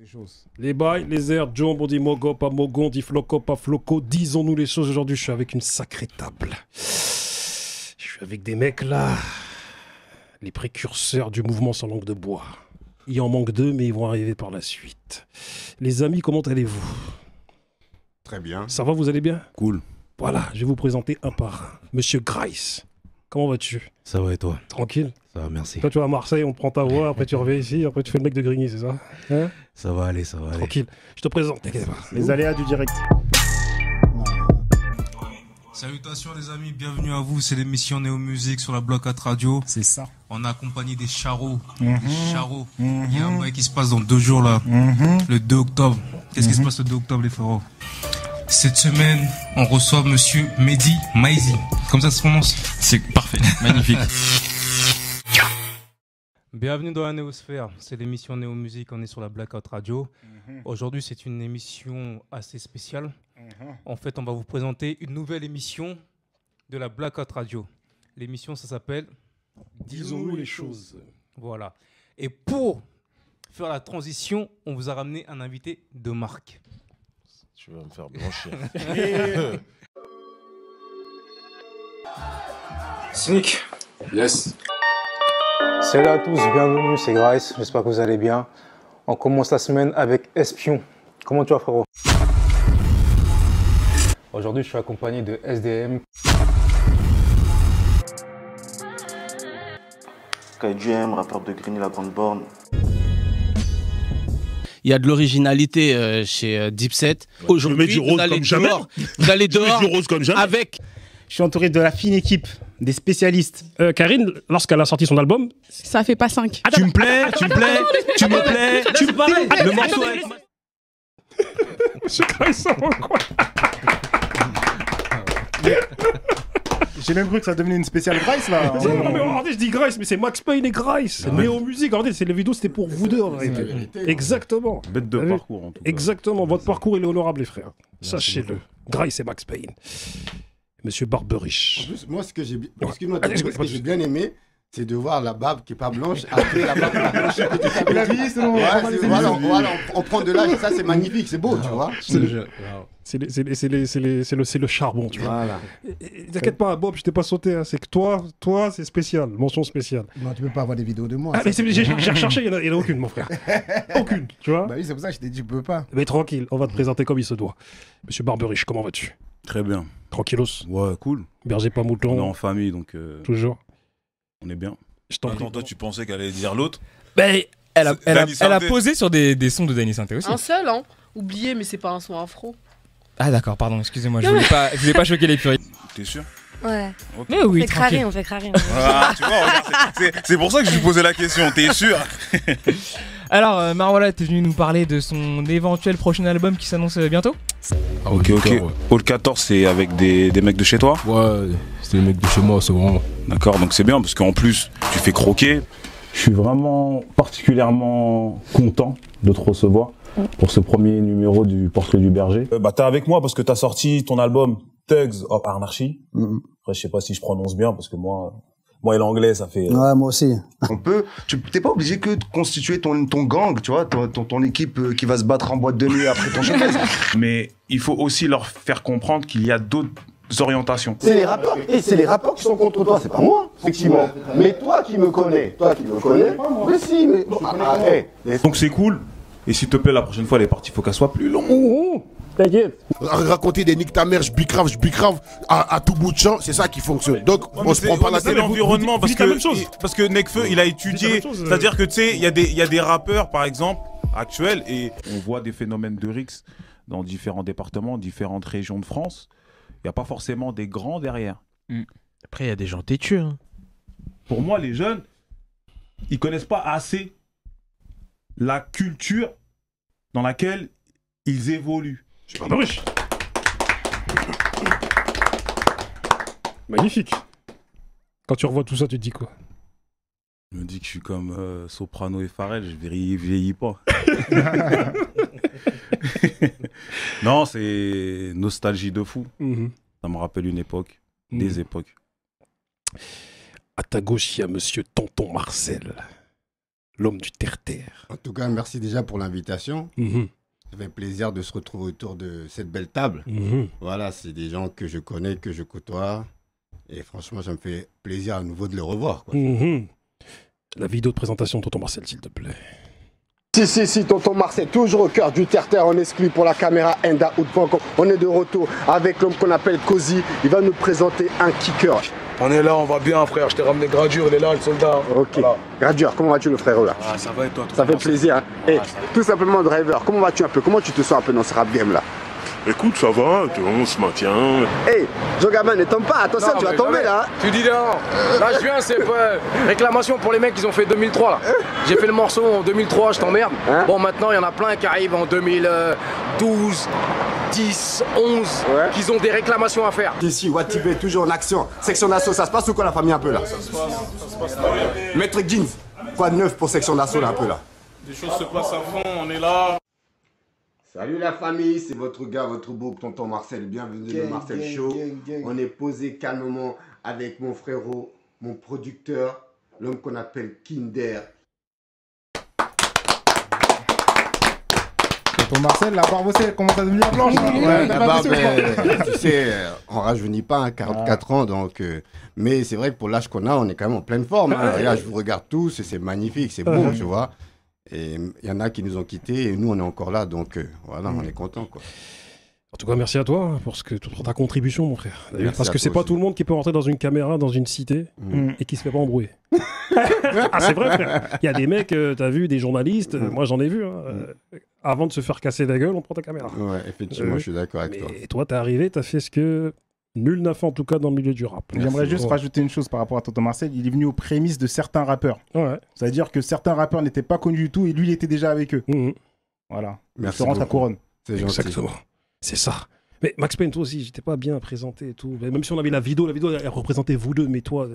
Les choses. Les bails, les airs, John, on dit Mogo, pas Mogon, dit Floco, pas Floco. Disons-nous les choses. Aujourd'hui, je suis avec une sacrée table. Je suis avec des mecs là, les précurseurs du mouvement sans langue de bois. Il en manque deux, mais ils vont arriver par la suite. Les amis, comment allez-vous? Très bien. Ça va, vous allez bien? Cool. Voilà, je vais vous présenter un par un. Monsieur Grice, comment vas-tu? Ça va et toi? Tranquille? Ça va, merci. Toi, tu vas à Marseille, on te prend ta voix, après tu reviens ici, après tu fais le mec de Grigny, c'est ça? Hein? Ça va aller, ça va aller. Tranquille. Je te présente, t'inquiète pas. Les aléas du direct. Salutations les amis, bienvenue à vous, c'est l'émission Néo Musique sur la Bloc 4 Radio. C'est ça. On a accompagné des charros, Il y a un bail qui se passe dans 2 jours là, le 2 octobre. Qu'est-ce qui se passe le 2 octobre les frérots? Cette semaine, on reçoit monsieur Mehdi Maizi. Comme ça se prononce? C'est parfait, magnifique. Bienvenue dans la Néosphère, c'est l'émission Néo Musique, on est sur la Blackout Radio. Aujourd'hui, c'est une émission assez spéciale. En fait, on va vous présenter une nouvelle émission de la Blackout Radio. L'émission, ça s'appelle Disons-nous les choses. Voilà. Et pour faire la transition, on vous a ramené un invité de marque. Tu vas me faire blanchir. Sneak. Yes. Salut à tous, bienvenue, c'est Grice, j'espère que vous allez bien. On commence la semaine avec Espion. Comment tu vas frérot? Aujourd'hui je suis accompagné de SDM. KGM, rappeur de Grigny la Grande Borne. Il y a de l'originalité chez Dipset. Aujourd'hui, vous allez dehors, Du rose comme jamais. avec... Je suis entouré de la fine équipe, des spécialistes. Karine, lorsqu'elle a sorti son album, Ça fait pas 5. Tu me plais, tu me plais, tu me plais, tu me plais. Le morceau est... Monsieur Grice, ça va quoi? J'ai même cru que ça devenait une spéciale Grice là. Non, mais regardez, je dis Grice, mais c'est Max Payne et Grice. Néo Musique, regardez, c'est les vidéos, c'était pour vous deux. En réalité. Exactement. Bête de Vous avez vu? parcours en tout cas. Exactement, votre parcours il est honorable, les frères. Sachez-le. Grice et Max Payne. Monsieur En Barberich. plus, moi, ce que j'ai Allez, bien aimé, c'est de voir la barbe qui est pas blanche après la barbe blanche. Et la vie, c'est long. Voilà, on prend de l'âge, ça c'est magnifique, c'est beau, tu vois. C'est le charbon, tu vois. Voilà. T'inquiète pas, Bob, je t'ai pas sauté. Hein. C'est que toi, c'est spécial. Mention spéciale. Non, tu peux pas avoir des vidéos de moi. Ah, mais j'ai recherché, il y en a aucune, mon frère. Aucune, tu vois. Bah oui, c'est pour ça que je t'ai dit, tu peux pas. Mais tranquille, on va te présenter comme il se doit. Monsieur Barberich, comment vas-tu? Très bien. Tranquillos. Ouais, cool. Berger pas On est mouton. en famille donc Toujours. on est bien. Je t'en prie. Attends, toi, tu pensais qu'elle allait dire l'autre? Ben, elle a Danny Santé. posé sur des sons de Danny Santé aussi. Un seul, hein. Oublié, mais c'est pas un son afro. Ah d'accord, pardon, excusez-moi, je voulais pas choquer les puristes. T'es sûr? Ouais. Mais oui, On fait tranquille. crarrer, on fait crarrer. Ah, tu vois, regarde, c'est pour ça que je lui posais la question. T'es sûr? Alors, Marwala, t'es venu nous parler de son éventuel prochain album qui s'annonce bientôt. Ok. Hall 14, c'est avec des mecs de chez toi? Ouais, c'est les mecs de chez moi, c'est vraiment. D'accord, donc c'est bien parce qu'en plus, tu fais croquer. Je suis vraiment particulièrement content de te recevoir pour ce premier numéro du Portrait du Berger. Bah t'es avec moi parce que t'as sorti ton album Thugs of Anarchy. Après je sais pas si je prononce bien parce que moi et l'anglais ça fait. Ouais, moi aussi. T'es pas obligé que de constituer ton gang, tu vois, ton équipe qui va se battre en boîte de nuit après ton showcase. Mais il faut aussi leur faire comprendre qu'il y a d'autres orientations. C'est les rappeurs, et c'est les rappeurs qui sont contre toi, c'est pas moi, effectivement. Mais toi qui me connais, mais si, mais... Donc c'est cool. Et s'il te plaît la prochaine fois les parties faut qu'elles soient plus longues. T'inquiète. Raconter des nique ta mère, je bicrave à tout bout de champ, c'est ça qui fonctionne. Donc on se prend pas la tête. tête. L'environnement vous dites la même chose. parce que Nekfeu il a étudié, Dites la même chose, c'est-à-dire que tu sais il y a des rappeurs par exemple actuels et on voit des phénomènes de rix dans différents départements, différentes régions de France. Il y a pas forcément des grands derrière. Après, il y a des gens têtus. Hein. Pour moi les jeunes ils connaissent pas assez la culture dans laquelle ils évoluent. Je suis Barberich. Magnifique. Quand tu revois tout ça, tu te dis quoi? Je me dis que je suis comme Soprano et Pharrell, je vieillis pas. Non, c'est nostalgie de fou. Ça me rappelle une époque, des époques. À ta gauche, il y a monsieur Tonton Marcel. l'homme du terre-terre. En tout cas, merci déjà pour l'invitation. Ça fait plaisir de se retrouver autour de cette belle table. Voilà, c'est des gens que je connais, que je côtoie. Et franchement, ça me fait plaisir à nouveau de les revoir, quoi. La vidéo de présentation de Tonton Marcel, s'il te plaît. Si, tonton Marcel, toujours au cœur du terre-terre, on exclut pour la caméra endaout.com. On est de retour avec l'homme qu'on appelle Cozy. Il va nous présenter un kicker. On est là, on va bien, frère. Je t'ai ramené Gradure, il est là, le soldat. Ok. Voilà. Gradure, comment vas-tu, le frère là? Ça va et toi? Ça fait plaisir. Hein. Et tout simplement, Driver, comment vas-tu un peu? Comment tu te sens un peu dans ce rap game là? Écoute, ça va, on se maintient. Hey, Jogaman, ne tombe pas, attention, tu vas tomber là. Tu dis non. Là, je viens, c'est réclamation pour les mecs qui ont fait 2003 là. J'ai fait le morceau en 2003, je t'emmerde. Bon, maintenant, il y en a plein qui arrivent en 2012, 10, 11, qui ont des réclamations à faire. Ici, Watibé, toujours en action. Section d'assaut, ça se passe ou quoi la famille un peu là? Ça se passe. Maître Jeans, quoi de neuf pour section d'assaut là un peu là? Des choses se passent à fond, on est là. Salut la famille, c'est votre gars, votre beau tonton Marcel. Bienvenue dans le Marcel Show. On est posé calmement avec mon frérot, mon producteur, l'homme qu'on appelle Kinder. Tonton Marcel, la barbe aussi, elle commence à devenir blanche. Ouais, la barbe, tu sais, on rajeunit pas, hein, 44 ans, donc... mais c'est vrai que pour l'âge qu'on a, on est quand même en pleine forme. Hein. Regarde, je vous regarde tous, et c'est magnifique, c'est beau, tu vois. Et il y en a qui nous ont quittés et nous on est encore là, donc voilà, on est content quoi. En tout cas, merci à toi pour ta contribution, mon frère. Parce que c'est pas tout le monde qui peut rentrer dans une caméra, dans une cité et qui se fait pas embrouiller. Ah, c'est vrai, frère. Il y a des mecs, t'as vu, des journalistes, moi j'en ai vu. Avant de se faire casser la gueule, on prend ta caméra. Ouais, effectivement, je suis d'accord avec toi. Et toi, t'es arrivé, t'as fait ce que nul n'a fait en tout cas dans le milieu du rap. J'aimerais juste rajouter une chose par rapport à Tonton Marcel. Il est venu aux prémices de certains rappeurs. Ouais. C'est-à-dire que certains rappeurs n'étaient pas connus du tout et lui, il était déjà avec eux. Voilà. Merci. Tu rentres à couronne. C'est gentil. Exactement. C'est ça. Mais Max Payne, toi aussi, j'étais pas bien présenté et tout. Même si on avait la vidéo elle représentait vous deux, mais toi.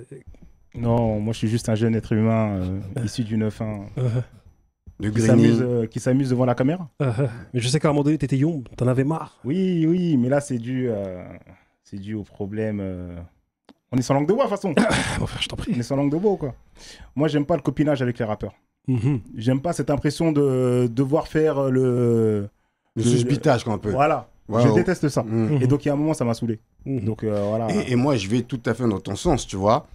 Non, moi je suis juste un jeune être humain issu du 9-1. Qui s'amuse devant la caméra. Mais je sais qu'à un moment donné, t'étais young, t'en avais marre. Oui, mais là c'est dû au problème. On est sans langue de bois de toute façon. Bon, frère, je t'en prie. On est sans langue de bois quoi. Moi j'aime pas le copinage avec les rappeurs. J'aime pas cette impression de devoir faire le suspitage un peu. Voilà. Je déteste ça. Et donc il y a un moment ça m'a saoulé. Donc voilà. Et moi je vais tout à fait dans ton sens, tu vois.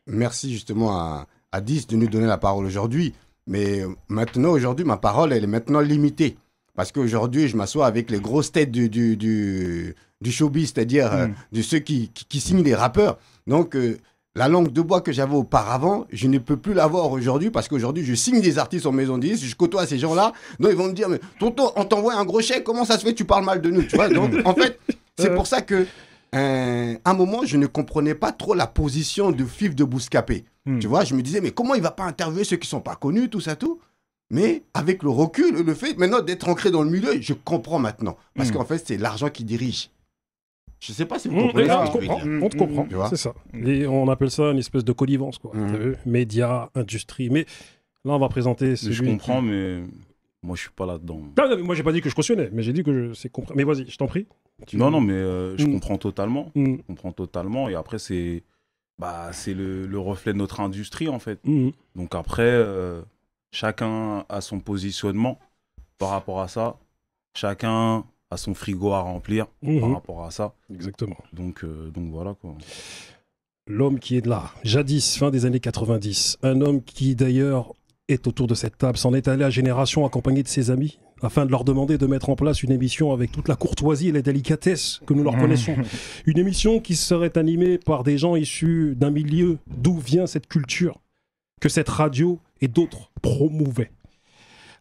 Merci justement à 10 de nous donner la parole aujourd'hui. Mais maintenant, aujourd'hui, ma parole, elle est maintenant limitée. Parce qu'aujourd'hui, je m'assois avec les grosses têtes du showbiz, c'est-à-dire de ceux qui signent les rappeurs. Donc, la langue de bois que j'avais auparavant, je ne peux plus l'avoir aujourd'hui parce qu'aujourd'hui, je signe des artistes en maison de disques, je côtoie ces gens-là. Donc, ils vont me dire, mais tonton, on t'envoie un gros chèque, comment ça se fait que tu parles mal de nous, tu vois? Donc, en fait, c'est pour ça que, à un moment, je ne comprenais pas trop la position de Fif de Bouscapé. Tu vois, je me disais, mais comment il va pas interviewer ceux qui sont pas connus, tout ça, tout? Mais avec le recul, le fait maintenant d'être ancré dans le milieu, je comprends maintenant. Parce qu'en fait, c'est l'argent qui dirige. Je sais pas si vous comprenez ça. On te comprend, c'est ça. On appelle ça une espèce de connivence, quoi. T'as vu? Médias, industrie. Mais là, on va présenter celui Je comprends, mais moi, je suis pas là-dedans. Non, moi, j'ai pas dit que je cautionnais, mais j'ai dit que c'est compris. Mais vas-y, je t'en prie. Non, mais je comprends totalement. Je comprends totalement. Et après, c'est le reflet de notre industrie, en fait. Donc après, chacun a son positionnement par rapport à ça. Chacun a son frigo à remplir par rapport à ça. Exactement. Donc voilà, quoi. L'homme qui est là, jadis, fin des années 90. Un homme qui, d'ailleurs, est autour de cette table, s'en est allé à Génération accompagné de ses amis, afin de leur demander de mettre en place une émission avec toute la courtoisie et la délicatesse que nous leur connaissons. Une émission qui serait animée par des gens issus d'un milieu d'où vient cette culture, que cette radio et d'autres promouvaient.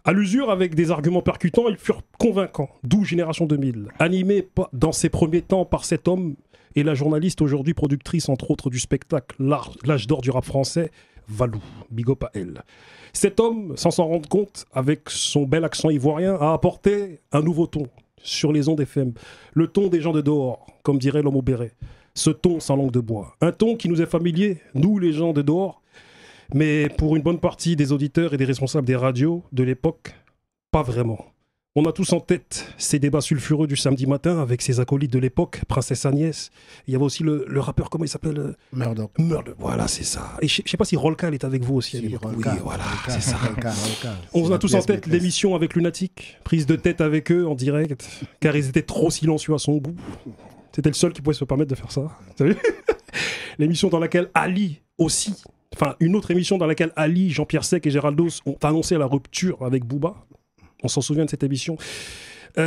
À l'usure, avec des arguments percutants, ils furent convaincants, d'où Génération 2000, animée dans ses premiers temps par cet homme et la journaliste aujourd'hui productrice, entre autres, du spectacle L'âge d'or du rap français, Valou, big up à elle. Cet homme, sans s'en rendre compte, avec son bel accent ivoirien, a apporté un nouveau ton sur les ondes FM. Le ton des gens de dehors, comme dirait l'homme au béret. Ce ton sans langue de bois. Un ton qui nous est familier, nous les gens de dehors, mais pour une bonne partie des auditeurs et des responsables des radios de l'époque, pas vraiment. On a tous en tête ces débats sulfureux du samedi matin avec ses acolytes de l'époque, Princesse Agnès. Il y avait aussi le rappeur, comment il s'appelle Murdoch. Voilà, c'est ça. Et je ne sais pas si Rolka est avec vous aussi. Si, Rolka, oui, voilà, c'est ça. Rolka. On a tous en tête l'émission avec Lunatic, prise de tête avec eux en direct, car ils étaient trop silencieux à son goût. C'était le seul qui pouvait se permettre de faire ça. Vous savez l'émission dans laquelle Ali aussi, enfin une autre émission dans laquelle Ali, Jean-Pierre Sec et Géraldos ont annoncé la rupture avec Booba. On s'en souvient de cette émission.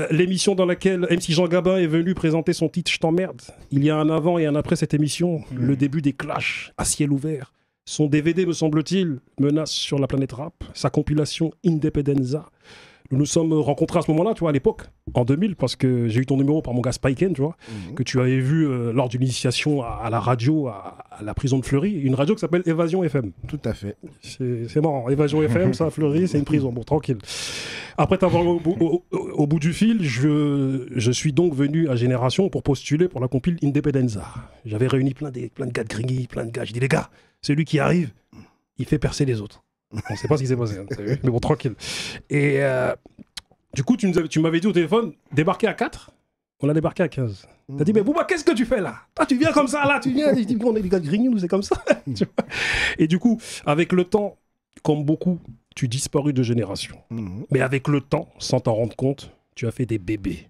L'émission dans laquelle MC Jean Gabin est venu présenter son titre Je t'emmerde. Il y a un avant et un après cette émission, le début des clashs à ciel ouvert. Son DVD, me semble-t-il, menace sur la planète rap. Sa compilation Independenza. Nous nous sommes rencontrés à ce moment-là, tu vois, à l'époque, en 2000, parce que j'ai eu ton numéro par mon gars Spiken, tu vois, que tu avais vu lors d'une initiation à la radio, à la prison de Fleury, une radio qui s'appelle Évasion FM. Tout à fait. C'est marrant, Évasion FM, ça, Fleury, c'est une prison, bon, tranquille. Après t'avoir au bout du fil, je suis donc venu à Génération pour postuler pour la compile Independenza. J'avais réuni plein de gars de Grigny, plein de gars. Je dis, les gars, celui qui arrive, il fait percer les autres. On ne sait pas ce qui s'est passé, hein, mais bon, tranquille. Et du coup, tu m'avais dit au téléphone, débarquer à 4, on a débarqué à 15. T'as dit, mais Booba, qu'est-ce que tu fais là? Toi, tu viens comme ça, là, tu viens. Je dis, on est des gars de Grigny, nous, c'est comme ça. Et du coup, avec le temps, comme beaucoup, tu disparus de Génération. Mais avec le temps, sans t'en rendre compte, tu as fait des bébés.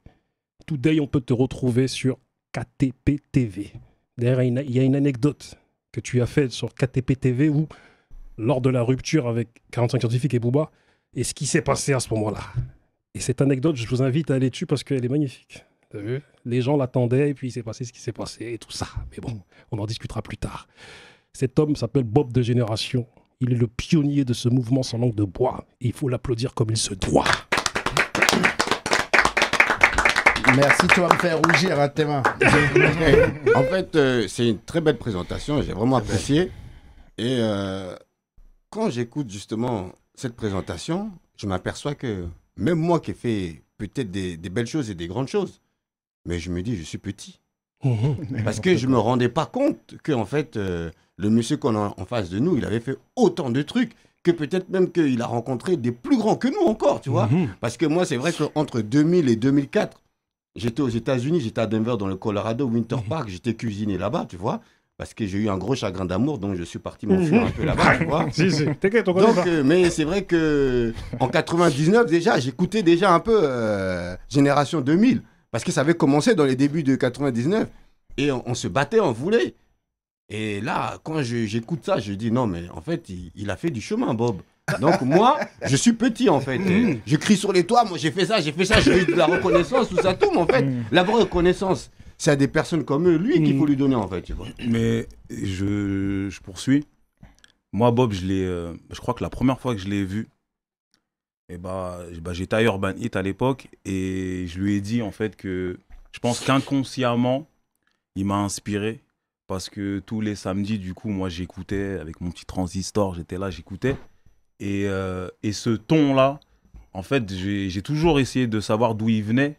Today, on peut te retrouver sur KTP TV. D'ailleurs, il y a une anecdote que tu as faite sur KTP TV où lors de la rupture avec 45 Scientifiques et Booba, et ce qui s'est passé à ce moment-là. Et cette anecdote, je vous invite à aller dessus parce qu'elle est magnifique. T'as vu? Les gens l'attendaient et puis il s'est passé ce qui s'est passé et tout ça. Mais bon, on en discutera plus tard. Cet homme s'appelle Bob de Génération. Il est le pionnier de ce mouvement sans langue de bois. Et il faut l'applaudir comme il se doit. Merci, tu vas me faire rougir à tes mains. En fait, c'est une très belle présentation. J'ai vraiment apprécié. Et quand j'écoute justement cette présentation, je m'aperçois que même moi qui ai fait peut-être des belles choses et des grandes choses, mais je me dis, je suis petit. Parce que je ne me rendais pas compte que, en fait, le monsieur qu'on a en face de nous, il avait fait autant de trucs que peut-être même qu'il a rencontré des plus grands que nous encore, tu vois. Parce que moi, c'est vrai qu'entre 2000 et 2004, j'étais aux États-Unis, j'étais à Denver dans le Colorado, Winter Park, j'étais cuisiné là-bas, tu vois. Parce que j'ai eu un gros chagrin d'amour, donc je suis parti m'enfuir un peu là-bas, tu vois. Si, t'inquiète, on connaît ça. Mais c'est vrai que en 99 déjà, j'écoutais déjà un peu Génération 2000, parce que ça avait commencé dans les débuts de 99, et on se battait, on voulait. Et là, quand j'écoute ça, je dis non, mais en fait, il a fait du chemin, Bob. Donc moi, je suis petit en fait. Je crie sur les toits, moi j'ai fait ça, j'ai eu de la reconnaissance, tout ça, tout, mais en fait, la vraie reconnaissance, c'est à des personnes comme lui qu'il faut lui donner en fait, tu vois. Mais je poursuis. Moi, Bob, je crois que la première fois que je l'ai vu, j'étais à Urban Hit à l'époque et je lui ai dit en fait que je pense qu'inconsciemment, il m'a inspiré parce que tous les samedis, du coup, moi j'écoutais avec mon petit transistor, j'étais là, j'écoutais. Et ce ton-là, en fait, j'ai toujours essayé de savoir d'où il venait.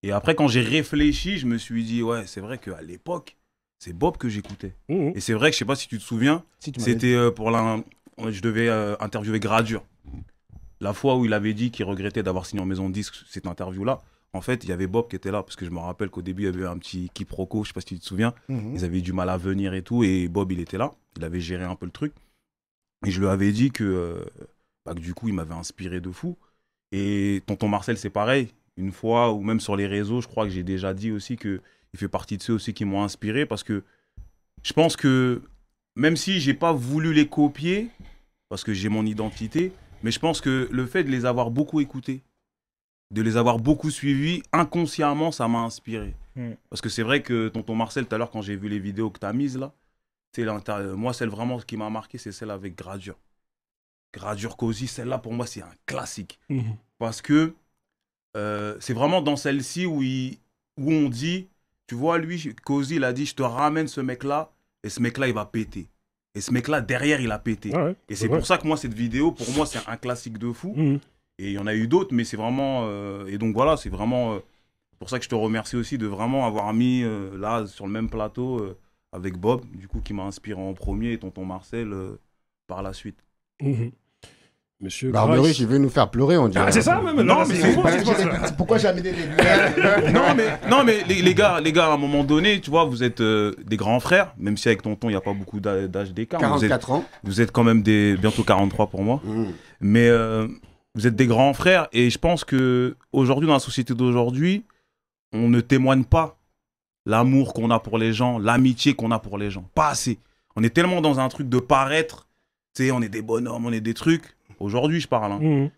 Et après, quand j'ai réfléchi, je me suis dit, ouais, c'est vrai qu'à l'époque, c'est Bob que j'écoutais. Et c'est vrai que, je sais pas si tu te souviens, c'était je devais interviewer Gradure. La fois où il avait dit qu'il regrettait d'avoir signé en maison de disque cette interview-là, en fait, il y avait Bob qui était là, parce que je me rappelle qu'au début, il y avait un petit quiproquo, je sais pas si tu te souviens. Ils avaient eu du mal à venir et tout, et Bob, il était là. Il avait géré un peu le truc. Et je lui avais dit que du coup, il m'avait inspiré de fou. Et Tonton Marcel, c'est pareil. Une fois, ou même sur les réseaux, je crois que j'ai déjà dit aussi qu'il fait partie de ceux aussi qui m'ont inspiré. Parce que je pense que, même si j'ai pas voulu les copier, parce que j'ai mon identité, mais je pense que le fait de les avoir beaucoup écoutés, de les avoir beaucoup suivis, inconsciemment, ça m'a inspiré. Parce que c'est vrai que Tonton Marcel, tout à l'heure, quand j'ai vu les vidéos que tu as mises là, moi, celle vraiment qui m'a marqué, c'est celle avec Gradure. Gradure Cozy, celle-là, pour moi, c'est un classique. Parce que c'est vraiment dans celle-ci où on dit, tu vois, lui, Cozy, il a dit, je te ramène ce mec-là, et ce mec-là, il va péter. Et ce mec-là, derrière, il a pété. Ah ouais, et c'est pour ça que moi, cette vidéo, pour moi, c'est un classique de fou. Et il y en a eu d'autres, mais c'est vraiment... et donc voilà, c'est vraiment pour ça que je te remercie aussi de vraiment avoir mis là, sur le même plateau... avec Bob, du coup, qui m'a inspiré en premier, et Tonton Marcel par la suite. Monsieur Barberouche, Grace. il veut nous faire pleurer, on dirait. Ah, c'est ça même. Non, Là, mais c'est Pourquoi j'ai amené les lumières? Non, mais les gars, à un moment donné, tu vois, vous êtes des grands frères, même si avec tonton, il n'y a pas beaucoup d'âge d'écart. 44 ans. Vous êtes quand même bientôt 43 pour moi. Mais vous êtes des grands frères et je pense que aujourd'hui, dans la société d'aujourd'hui, on ne témoigne pas l'amour qu'on a pour les gens, l'amitié qu'on a pour les gens. Pas assez. On est tellement dans un truc de paraître, tu sais, on est des bonhommes, on est des trucs. Aujourd'hui, je parle, hein,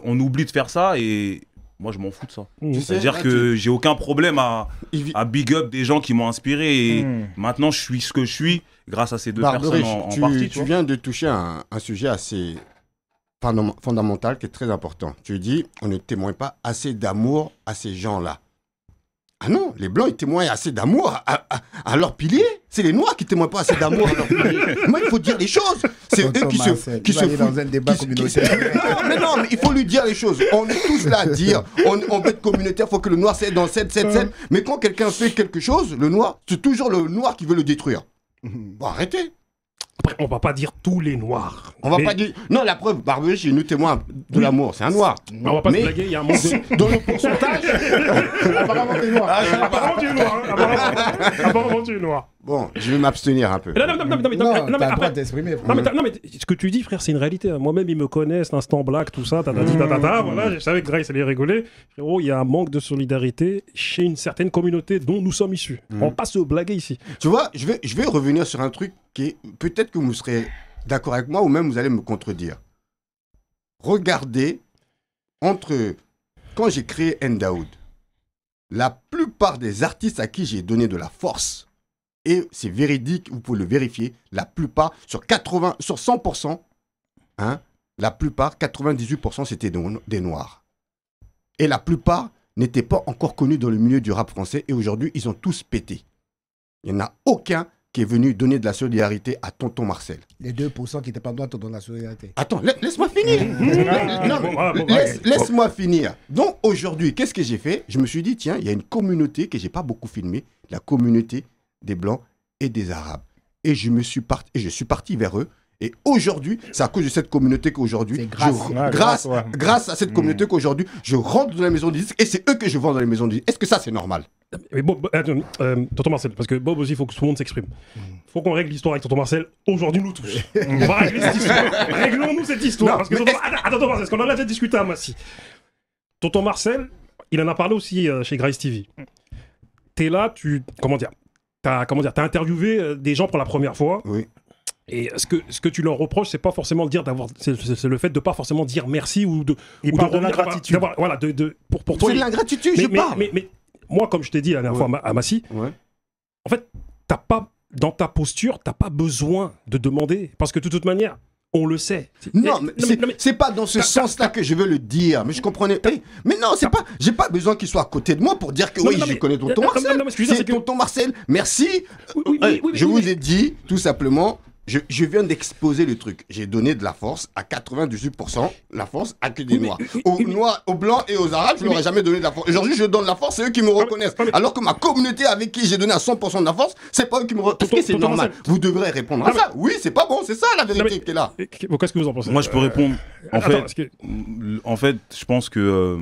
on oublie de faire ça et moi, je m'en fous de ça. C'est-à-dire que j'ai aucun problème à big up des gens qui m'ont inspiré et maintenant, je suis ce que je suis grâce à ces deux personnes en partie. Tu viens de toucher un sujet assez fondamental qui est très important. Tu dis, on ne témoigne pas assez d'amour à ces gens-là. Ah non, les Blancs, ils témoignent assez d'amour à leurs piliers. C'est les Noirs qui témoignent pas assez d'amour à leurs piliers. Moi, il faut dire les choses. C'est eux qui se foutent. Dans un débat communautaire. Non, mais il faut lui dire les choses. On est tous là à dire, on veut être communautaire, il faut que le Noir c'est dans 7. Mais quand quelqu'un fait quelque chose, le Noir, c'est toujours le Noir qui veut le détruire. Bon, arrêtez. Après, on va pas dire tous les Noirs. On va pas dire. Non, la preuve, Barberouche, il nous témoigne de l'amour. C'est un Noir. On va pas se blaguer, il y a un manque de. Dans le pourcentage. Apparemment, t'es noir. Apparemment, tu es noir. Apparemment, tu es noir. Bon, je vais m'abstenir un peu. Non, t'as le droit d'exprimer. Non, mais ce que tu dis, frère, c'est une réalité. Moi-même, ils me connaissent, l'instant black, tout ça, voilà, je savais que Grace allait rigoler. Frérot, il y a un manque de solidarité chez une certaine communauté dont nous sommes issus. On va pas se blaguer ici. Tu vois, je vais revenir sur un truc qui est... Peut-être que vous serez d'accord avec moi ou même vous allez me contredire. Regardez, quand j'ai créé Ndaoud, la plupart des artistes à qui j'ai donné de la force, et c'est véridique, vous pouvez le vérifier, la plupart, sur 100%, hein, la plupart, 98%, c'était des Noirs. Et la plupart n'étaient pas encore connus dans le milieu du rap français, et aujourd'hui, ils ont tous pété. Il n'y en a aucun qui est venu donner de la solidarité à Tonton Marcel. Les 2% qui n'étaient pas droits te donnent la solidarité. Attends, laisse-moi finir. Laisse-moi finir. Donc aujourd'hui, qu'est-ce que j'ai fait? Je me suis dit, tiens, il y a une communauté que je n'ai pas beaucoup filmée, la communauté des Blancs et des Arabes. Et je suis parti vers eux. Et aujourd'hui, c'est à cause de cette communauté qu'aujourd'hui, grâce à cette communauté qu'aujourd'hui, je rentre dans la maison de disques et c'est eux que je vends dans les maisons de disques. Est-ce que ça, c'est normal? Mais Bob, tonton Marcel, parce que Bob aussi, il faut que tout le monde s'exprime. Il faut qu'on règle l'histoire avec tonton Marcel aujourd'hui, nous tous. On va régler cette histoire. Réglons-nous cette histoire. Parce que attends, Marcel, parce qu'on en a déjà discuté à Massy. Tonton Marcel, il en a parlé aussi chez Grace TV. T'es là, t'as interviewé des gens pour la première fois. Oui. Et ce que tu leur reproches, c'est pas forcément c'est le fait de pas forcément dire merci ou de. Il parle de l'ingratitude. Voilà, pour toi. C'est de l'ingratitude, je parle. Mais moi, comme je t'ai dit la dernière fois à Massy, en fait, dans ta posture, t'as pas besoin de demander. Parce que de toute manière, on le sait. Non, mais c'est pas dans ce sens-là que je veux le dire. Mais je comprenais. Mais non, c'est pas. J'ai pas besoin qu'il soit à côté de moi pour dire que je connais Tonton Marcel. C'est Tonton Marcel. Merci. Je vous ai dit, tout simplement. Je viens d'exposer le truc. J'ai donné de la force à 98%, la force à que des Noirs. Aux Noirs, aux Blancs et aux Arabes, je leur ai jamais donné de la force. Aujourd'hui, je donne de la force, c'est eux qui me reconnaissent. Alors que ma communauté avec qui j'ai donné à 100% de la force, c'est pas eux qui me reconnaissent. Est-ce que c'est normal? Vous devrez répondre à ça. Oui, c'est pas bon, c'est ça la vérité qui est là. Qu'est-ce que vous en pensez? Moi, je peux répondre. En fait, je pense que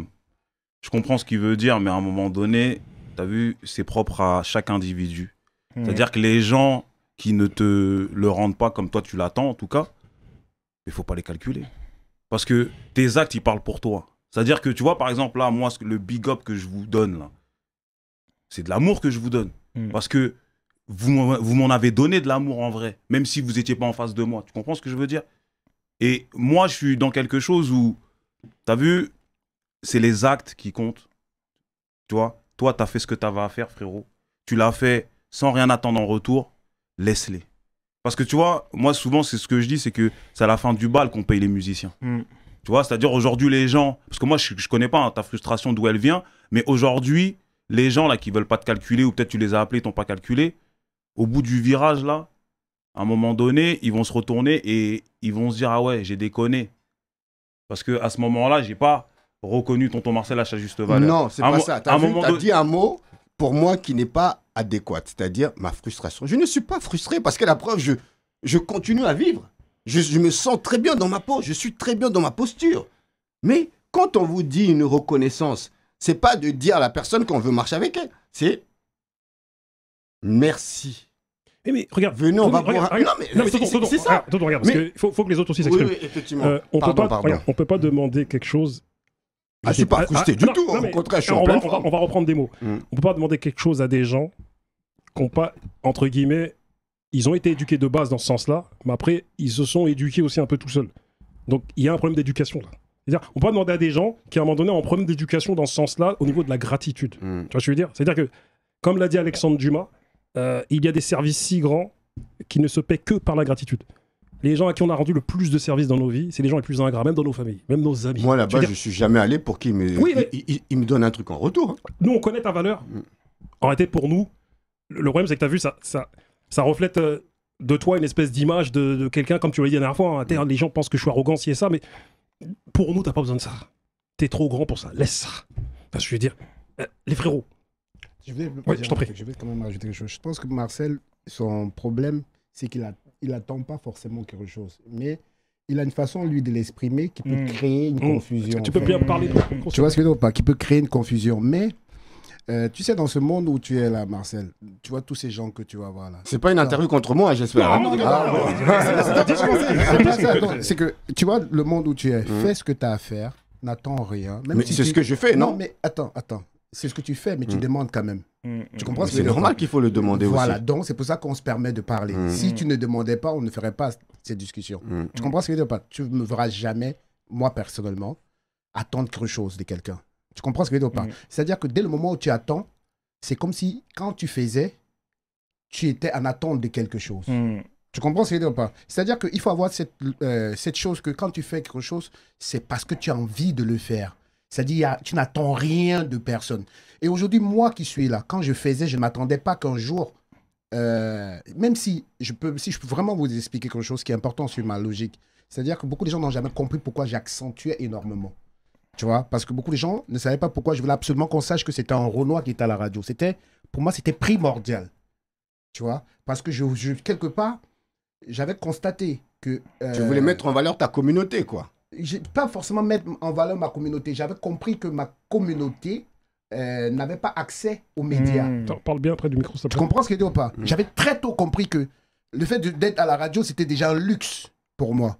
je comprends ce qu'il veut dire, mais à un moment donné, tu as vu, c'est propre à chaque individu. C'est-à-dire que les gens qui ne te le rendent pas comme toi tu l'attends en tout cas, il faut pas les calculer. Parce que tes actes, ils parlent pour toi. C'est-à-dire que tu vois, par exemple, là, moi, le big up que je vous donne, là, c'est de l'amour que je vous donne. Parce que vous m'en avez donné de l'amour en vrai, même si vous n'étiez pas en face de moi. Tu comprends ce que je veux dire? Et moi, je suis dans quelque chose où, tu as vu, c'est les actes qui comptent. Tu vois, toi, tu as fait ce que tu avais à faire, frérot. Tu l'as fait sans rien attendre en retour. Laisse-les. Parce que tu vois, moi souvent c'est ce que je dis, c'est que c'est à la fin du bal qu'on paye les musiciens. Tu vois, c'est-à-dire aujourd'hui les gens, parce que moi je connais pas ta frustration d'où elle vient, mais aujourd'hui les gens là qui veulent pas te calculer ou peut-être tu les as appelés, t'ont pas calculé, au bout du virage là, à un moment donné, ils vont se retourner et ils vont se dire ah ouais, j'ai déconné. Parce que à ce moment-là, j'ai pas reconnu tonton Marcel à sa juste valeur. Non, c'est pas ça. T'as dit un mot pour moi qui n'est pas adéquate, c'est-à-dire ma frustration. Je ne suis pas frustré parce que la preuve, je continue à vivre. Je me sens très bien dans ma peau, je suis très bien dans ma posture. Mais quand on vous dit une reconnaissance, c'est pas de dire à la personne qu'on veut marcher avec elle, c'est merci. Mais regarde, venez, on va voir. Non, mais c'est ça. Attends, regarde, parce qu'il faut que les autres aussi s'expriment. Oui, effectivement. On peut pas demander quelque chose. Je suis pas frustré du tout. Au contraire, je suis en pleine forme. On va reprendre des mots. On peut pas demander quelque chose à des gens qui n'ont pas, entre guillemets, ils ont été éduqués de base dans ce sens-là, mais après, ils se sont éduqués aussi un peu tout seuls. Donc, il y a un problème d'éducation là. C'est-à-dire, on peut pas demander à des gens qui, à un moment donné, ont un problème d'éducation dans ce sens-là, au niveau de la gratitude. Tu vois ce que je veux dire? C'est-à-dire que, comme l'a dit Alexandre Dumas, il y a des services si grands qui ne se paient que par la gratitude. Les gens à qui on a rendu le plus de services dans nos vies, c'est les gens les plus ingrats, même dans nos familles, même nos amis. Moi, là-bas, je suis jamais allé pour qu'ils me... il me donne un truc en retour. Nous, on connaît ta valeur. En réalité, pour nous, le problème, c'est que tu as vu, ça reflète de toi une espèce d'image de quelqu'un, comme tu l'as dit la dernière fois. Hein, les gens pensent que je suis arrogant, si et ça, mais pour nous, t'as pas besoin de ça. T'es trop grand pour ça. Laisse ça. Parce que je veux dire, les frérots. Je vais t'en prie. Je vais quand même rajouter quelque chose. Je pense que Marcel, son problème, c'est qu'il attend pas forcément quelque chose. Mais il a une façon, lui, de l'exprimer qui peut créer une confusion. Tu peux bien parler. Tu vois ce que je veux dire ou pas? Qui peut créer une confusion. Mais, tu sais, dans ce monde où tu es là, Marcel, tu vois tous ces gens que tu vas voir là. C'est pas une interview contre moi, j'espère. C'est que, tu vois, le monde où tu es, fais ce que tu as à faire, n'attends rien. Mais c'est ce que je fais, non? Non, mais attends. C'est ce que tu fais, mais tu demandes quand même. Tu comprends? C'est normal qu'il faut le demander aussi. Voilà, donc c'est pour ça qu'on se permet de parler. Si tu ne demandais pas, on ne ferait pas cette discussion. Tu comprends ce que je veux dire pas? Tu ne me verras jamais, moi personnellement, attendre quelque chose de quelqu'un. Tu comprends ce que je veux dire pas? C'est-à-dire que dès le moment où tu attends, c'est comme si quand tu faisais, tu étais en attente de quelque chose. Tu comprends ce que je veux dire pas? C'est-à-dire qu'il faut avoir cette chose que quand tu fais quelque chose, c'est parce que tu as envie de le faire. C'est-à-dire, tu n'attends rien de personne. Et aujourd'hui, moi qui suis là, quand je faisais, je ne m'attendais pas qu'un jour, même si je peux vraiment vous expliquer quelque chose qui est important sur ma logique, c'est-à-dire que beaucoup de gens n'ont jamais compris pourquoi j'accentuais énormément. Tu vois? Parce que beaucoup de gens ne savaient pas pourquoi je voulais absolument qu'on sache que c'était un Renoir qui était à la radio. Pour moi, c'était primordial. Tu vois? Parce que quelque part, j'avais constaté que... tu voulais mettre en valeur ta communauté, quoi. Pas forcément mettre en valeur ma communauté. J'avais compris que ma communauté n'avait pas accès aux médias. Parle bien près du micro, ça. Tu comprends ce que je dis ou pas? J'avais très tôt compris que le fait d'être à la radio, c'était déjà un luxe pour moi.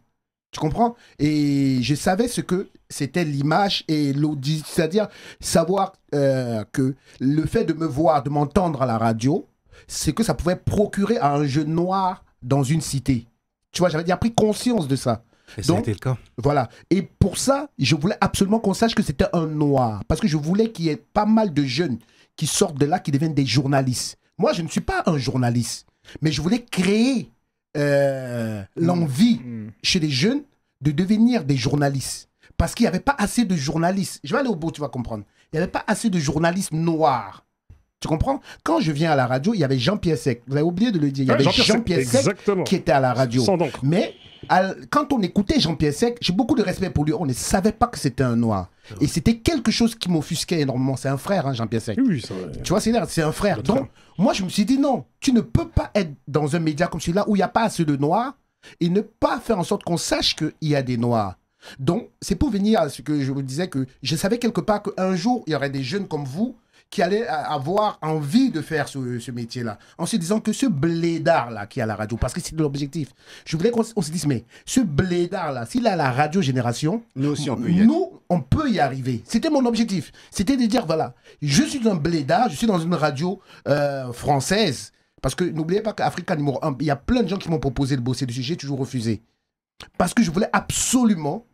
Tu comprends? Et je savais ce que c'était l'image et l'audition, c'est-à-dire savoir que le fait de me voir, de m'entendre à la radio, c'est que ça pouvait procurer à un jeune noir dans une cité. Tu vois, j'avais déjà pris conscience de ça. Et ça a été le cas. Voilà. Et pour ça, je voulais absolument qu'on sache que c'était un noir. Parce que je voulais qu'il y ait pas mal de jeunes qui sortent de là, qui deviennent des journalistes. Moi, je ne suis pas un journaliste. Mais je voulais créer l'envie chez les jeunes de devenir des journalistes. Parce qu'il n'y avait pas assez de journalistes. Je vais aller au bout, tu vas comprendre. Il n'y avait pas assez de journalistes noirs. Tu comprends? Quand je viens à la radio, il y avait Jean-Pierre Sec. Vous avez oublié de le dire. Il y avait Jean-Pierre Sec qui était à la radio. Mais quand on écoutait Jean-Pierre Sec, j'ai beaucoup de respect pour lui. On ne savait pas que c'était un noir. Et c'était quelque chose qui m'offusquait énormément. C'est un frère, hein, Jean-Pierre Sec. Oui, tu vois, c'est un frère. Donc, moi, je me suis dit non, tu ne peux pas être dans un média comme celui-là où il n'y a pas assez de noirs et ne pas faire en sorte qu'on sache qu'il y a des noirs. Donc, c'est pour venir à ce que je vous disais, que je savais quelque part qu'un jour, il y aurait des jeunes comme vous qui allaient avoir envie de faire ce métier-là, en se disant que ce blédard-là qui est à la radio, parce que c'est l'objectif, je voulais qu'on se dise, mais ce blédard-là, s'il est à la radio Génération, nous aussi, on peut y arriver. C'était mon objectif. C'était de dire, voilà, je suis un blédard, je suis dans une radio française, parce que n'oubliez pas qu'Africa numéro 1, il y a plein de gens qui m'ont proposé de bosser dessus, j'ai toujours refusé. Parce que je voulais absolument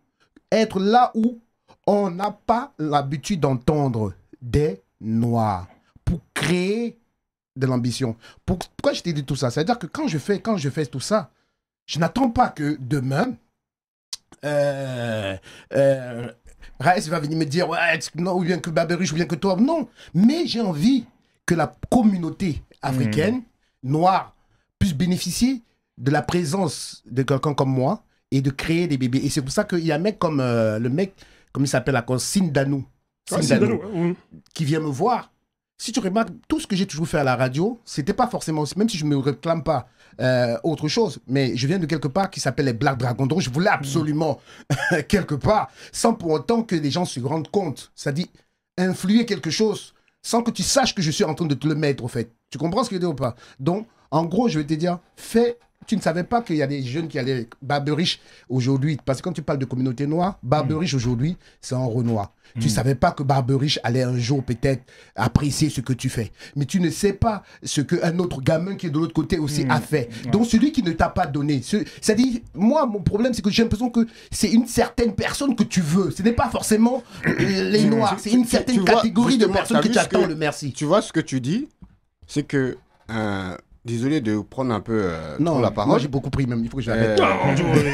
être là où on n'a pas l'habitude d'entendre des noirs, pour créer de l'ambition. Pourquoi je t'ai dit tout ça? C'est-à-dire que quand je fais tout ça, je n'attends pas que demain, Raïs va venir me dire ouais, non, ou bien que Baberuch, ou bien que toi. Non, mais j'ai envie que la communauté africaine, noire, puisse bénéficier de la présence de quelqu'un comme moi et de créer des bébés. Et c'est pour ça qu'il y a un mec comme le mec, comme il s'appelle, Sindanou. Sindanou, qui vient me voir si tu remarques, tout ce que j'ai toujours fait à la radio, c'était pas forcément, même si je me réclame pas autre chose, mais je viens de quelque part qui s'appelle les Black Dragons. Donc je voulais absolument quelque part, sans pour autant que les gens se rendent compte, c'est-à-dire influer quelque chose, sans que tu saches que je suis en train de te le mettre, au fait. Tu comprends ce que je veux dire ou pas? Donc, en gros, je vais te dire, tu ne savais pas qu'il y a des jeunes qui allaient Barberich aujourd'hui, parce que quand tu parles de communauté noire, Barberich aujourd'hui, c'est en Renoir. Tu ne savais pas que Barberich allait un jour peut-être apprécier ce que tu fais. Mais tu ne sais pas ce qu'un autre gamin qui est de l'autre côté aussi a fait. Donc celui qui ne t'a pas donné, c'est-à-dire, moi, mon problème, c'est que j'ai l'impression que c'est une certaine personne que tu veux. Ce n'est pas forcément les noirs, c'est une certaine catégorie de personnes que tu attends le merci. Tu vois ce que tu dis, c'est que... Désolé de prendre un peu trop la parole. Moi j'ai beaucoup pris même, il faut que j'arrête.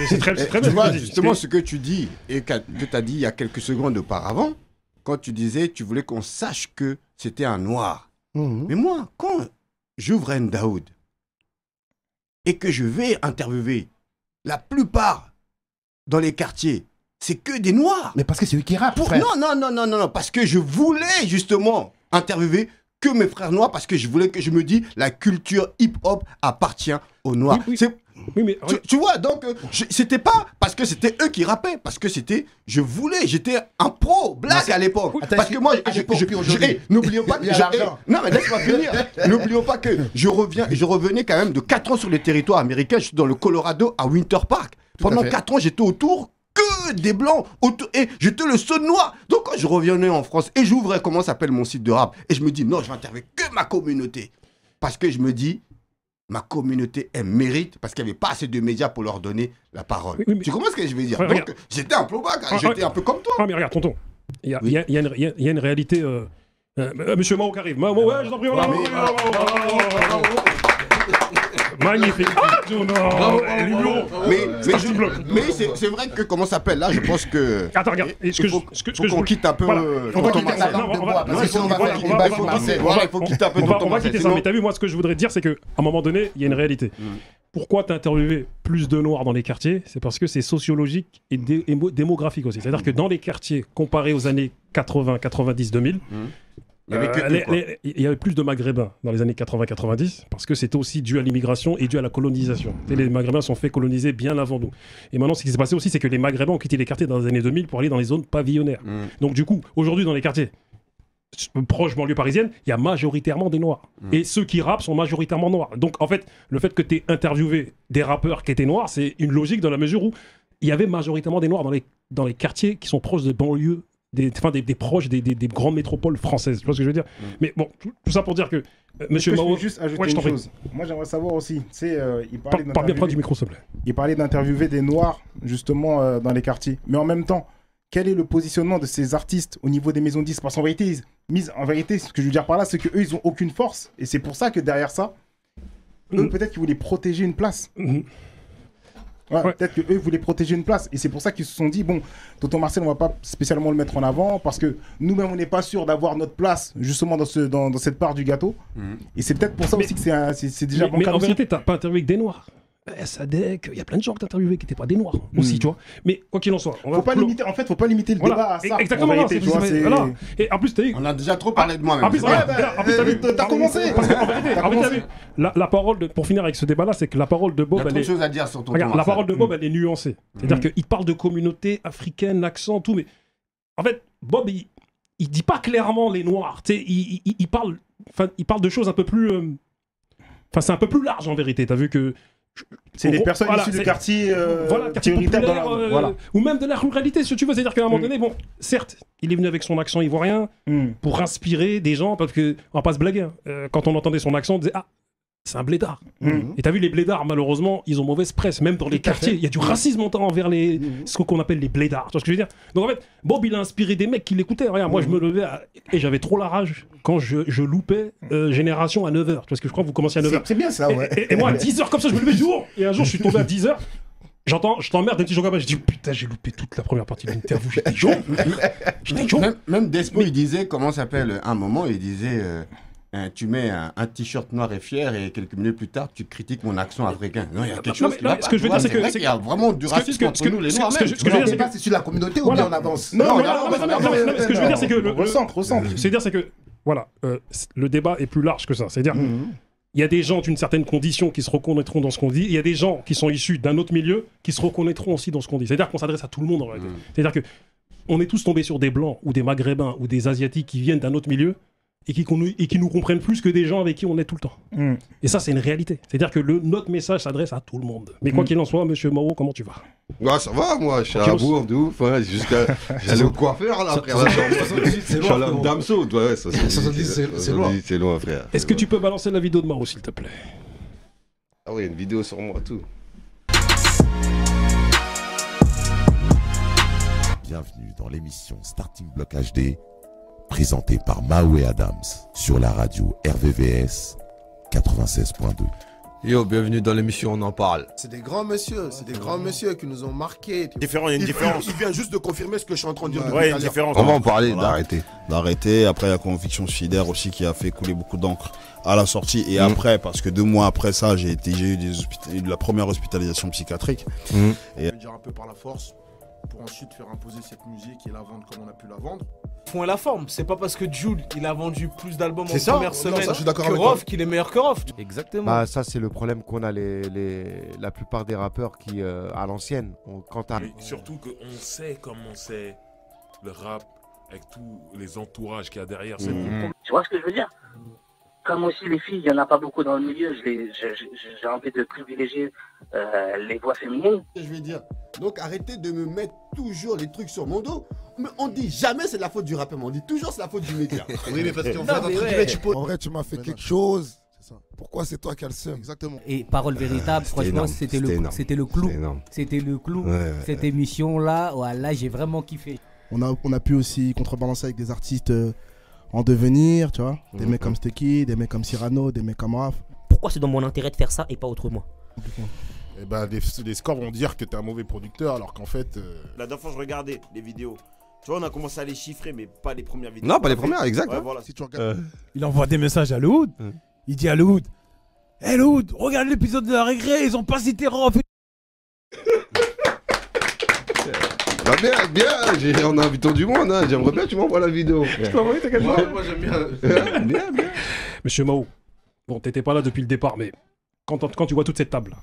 C'est très bien. Tu vois justement ce que tu dis et que tu as dit il y a quelques secondes auparavant, quand tu disais tu voulais qu'on sache que c'était un noir. Mais moi, quand j'ouvre un Daoud et que je vais interviewer, la plupart dans les quartiers, c'est que des noirs. Mais parce que c'est eux qui rappent. Non, parce que je voulais justement interviewer que mes frères noirs, parce que je voulais que je me dise la culture hip-hop appartient aux noirs. Oui, mais... tu vois, donc c'était pas parce que c'était eux qui rappaient, parce que j'étais un pro black à l'époque. Parce que moi, n'oublions pas que non mais laisse-moi finir. N'oublions pas que je revenais quand même de 4 ans sur les territoires américains. Je suis dans le Colorado à Winter Park. Pendant 4 ans, j'étais autour que des blancs et j'étais le seul noir. Donc quand je revenais en France et j'ouvrais comment s'appelle mon site de rap et je me dis non, je vais interviewer que ma communauté, parce que je me dis ma communauté elle mérite, parce qu'il n'y avait pas assez de médias pour leur donner la parole. Tu comprends ce que je veux dire? Donc j'étais un peu bac, j'étais un peu comme toi. Mais regarde tonton, il y a une réalité. Monsieur Mao qui arrive. Mao, ouais, je t'en prie. Magnifique. Mais c'est vrai que comment ça s'appelle là, je pense que. Attends, regarde. Il faut qu'on quitte un peu. On va quitter on va quitter ça. Mais t'as vu, moi, ce que je voudrais dire, c'est qu'à un moment donné, il y a une réalité. Pourquoi t'as interviewé plus de noirs dans les quartiers? C'est parce que c'est sociologique et démographique aussi. C'est-à-dire que dans les quartiers, comparés aux années 80, 90, 2000, il y avait plus de Maghrébins dans les années 80-90 parce que c'était aussi dû à l'immigration et dû à la colonisation. Les Maghrébins sont fait coloniser bien avant nous. Et maintenant, ce qui s'est passé aussi, c'est que les Maghrébins ont quitté les quartiers dans les années 2000 pour aller dans les zones pavillonnaires. Donc du coup, aujourd'hui, dans les quartiers proches banlieue parisienne, il y a majoritairement des Noirs. Et ceux qui rappent sont majoritairement Noirs. Donc en fait, le fait que tu aies interviewé des rappeurs qui étaient Noirs, c'est une logique dans la mesure où il y avait majoritairement des Noirs dans les quartiers qui sont proches de banlieues, des proches des grandes métropoles françaises. Tu vois ce que je veux dire? Mais bon, tout ça pour dire que monsieur Mao... Je peux juste ajouter une chose. Moi, j'aimerais savoir aussi, parle bien près du micro, s'il te plaît. Il parlait d'interviewer des Noirs, justement, dans les quartiers. Mais en même temps, quel est le positionnement de ces artistes au niveau des maisons de disques? Parce qu'en vérité, ce que je veux dire par là, c'est qu'eux, ils n'ont aucune force. Et c'est pour ça que derrière ça, eux, peut-être qu'ils voulaient protéger une place. Peut-être qu'eux voulaient protéger une place. Et c'est pour ça qu'ils se sont dit, bon, Tonton Marcel, on va pas spécialement le mettre en avant parce que nous-mêmes, on n'est pas sûr d'avoir notre place justement dans cette part du gâteau. Et c'est peut-être pour ça aussi que c'est déjà bon. Mais en vérité, tu n'as pas interviewé avec des Noirs. Sadek, il y a plein de gens que tu as interviewé qui n'étaient pas des Noirs aussi, tu vois. Mais quoi qu'il en soit, faut pas limiter le débat à ça. Exactement, et en plus, tu as dit. On a déjà trop parlé de moi-même. En plus, t'as commencé. Parce qu'en vérité, la parole pour finir avec ce débat-là, c'est que la parole de Bob, il y a trop de choses à dire sur ton regarde, la parole de Bob, elle est nuancée. C'est-à-dire qu'il parle de communauté africaine, accent, tout, mais en fait, Bob, il dit pas clairement les Noirs. Tu sais, il parle de choses un peu plus. Enfin, c'est un peu plus large en vérité. T'as vu que. C'est des personnes issues de quartiers populaires, ou même de la ruralité, si tu veux. C'est-à-dire qu'à un moment donné, bon, certes, il est venu avec son accent ivoirien pour inspirer des gens, parce que, on va pas se blaguer, quand on entendait son accent, on disait, ah, c'est un blédard. Et t'as vu, les blédards, malheureusement, ils ont mauvaise presse, même dans les quartiers. Il y a du racisme envers ce qu'on appelle les blédards. Tu vois ce que je veux dire? Donc en fait, Bob, il a inspiré des mecs qui l'écoutaient. Regarde, moi, je me levais et j'avais trop la rage quand je loupais Génération à 9h. Tu vois ce que je crois que vous commenciez à 9h. C'est bien ça, ouais. Et moi, à 10h, comme ça, je me levais jour. Et un jour, je suis tombé à 10h. Je t'emmerde un petit jour comme ça. J'ai dit, putain, j'ai loupé toute la première partie de l'interview. J'étais chaud. Même Despo, il disait, comment s'appelle, un moment, il disait. Tu mets un t-shirt noir et fier et quelques minutes plus tard tu critiques mon accent africain. Non, il y a quelque chose. Ce que je veux dire, c'est qu'il y a vraiment du racisme entre nous les noirs. Ce que je veux dire, c'est sur la communauté ou bien on avance. Non, ce que je veux dire, c'est que ressent. C'est-à-dire, c'est que Voilà, le débat est plus large que ça. C'est-à-dire, il y a des gens d'une certaine condition qui se reconnaîtront dans ce qu'on dit. Il y a des gens qui sont issus d'un autre milieu qui se reconnaîtront aussi dans ce qu'on dit. C'est-à-dire qu'on s'adresse à tout le monde en réalité. C'est-à-dire que on est tous tombés sur des blancs ou des maghrébins ou des asiatiques qui viennent d'un autre milieu et qui nous comprennent plus que des gens avec qui on est tout le temps. Et ça, c'est une réalité. C'est-à-dire que notre message s'adresse à tout le monde. Mais quoi qu'il en soit, monsieur Mao, comment tu vas? Ouais, ça va, moi, je suis à bourre de ouf. Ouais, j'allais au coiffeur, là, frère. Je suis à la Damso. Ouais, 70, c'est loin. C'est loin, frère. Est-ce que tu peux balancer la vidéo de Mao, s'il te plaît? Ah oui, une vidéo sur moi, tout. Bienvenue dans l'émission Starting Block HD, présentée par Mao et Adams sur la radio RVVS 96.2. Yo, bienvenue dans l'émission On en parle. C'est des grands messieurs qui nous ont marqués. Différent, il y a une différence. Il vient juste de confirmer ce que je suis en train de dire. Ouais, il y a une différence. On va en parler, voilà. d'arrêter. Après, il y a Conviction Fider aussi qui a fait couler beaucoup d'encre à la sortie. Et après, parce que 2 mois après ça, j'ai eu la première hospitalisation psychiatrique. Et... Je vais dire un peu par la force, pour ensuite faire imposer cette musique et la vendre comme on a pu la vendre. Fond et la forme, c'est pas parce que Jul il a vendu plus d'albums en ça première semaine que Rof qu'il est meilleur que Rof. Exactement. Bah, ça c'est le problème qu'on a la plupart des rappeurs qui à l'ancienne. Surtout qu'on sait comment c'est le rap avec tous les entourages qu'il y a derrière. Tu vois ce que je veux dire? Comme aussi les filles, il n'y en a pas beaucoup dans le milieu, j'ai envie de privilégier les voix féminines. Je vais dire, donc arrêtez de me mettre toujours les trucs sur mon dos. Mais on dit jamais c'est la faute du rappeur, on dit toujours c'est la faute du média. Oui, mais parce qu'en en vrai, tu m'as fait quelque chose. Pourquoi c'est toi qui as le seum? Exactement. Et parole véritable, franchement, c'était le clou. C'était le clou. Cette émission-là, voilà, j'ai vraiment kiffé. On a pu aussi contrebalancer avec des artistes en devenir, tu vois. Des mecs comme Stecky, des mecs comme Cyrano, des mecs comme Raph. Pourquoi c'est dans mon intérêt de faire ça et pas autrement? Eh ben, les scores vont dire que t'es un mauvais producteur, alors qu'en fait... La dernière fois, je regardais les vidéos. Tu vois, on a commencé à les chiffrer, mais pas les premières vidéos. Non, pas les premières, exact. Ouais, voilà. Si tu regardes... Il envoie des messages à Loud. Il dit à Loud, hey Loud, regarde l'épisode de la récré, ils ont pas cité Rof. Bah bien, on a invitant du monde, hein. J'aimerais bien que tu m'envoies la vidéo. Je peux envoyer, t'inquiète pas. Moi j'aime bien. bien. Monsieur Mao, bon, t'étais pas là depuis le départ, mais quand tu vois toute cette table,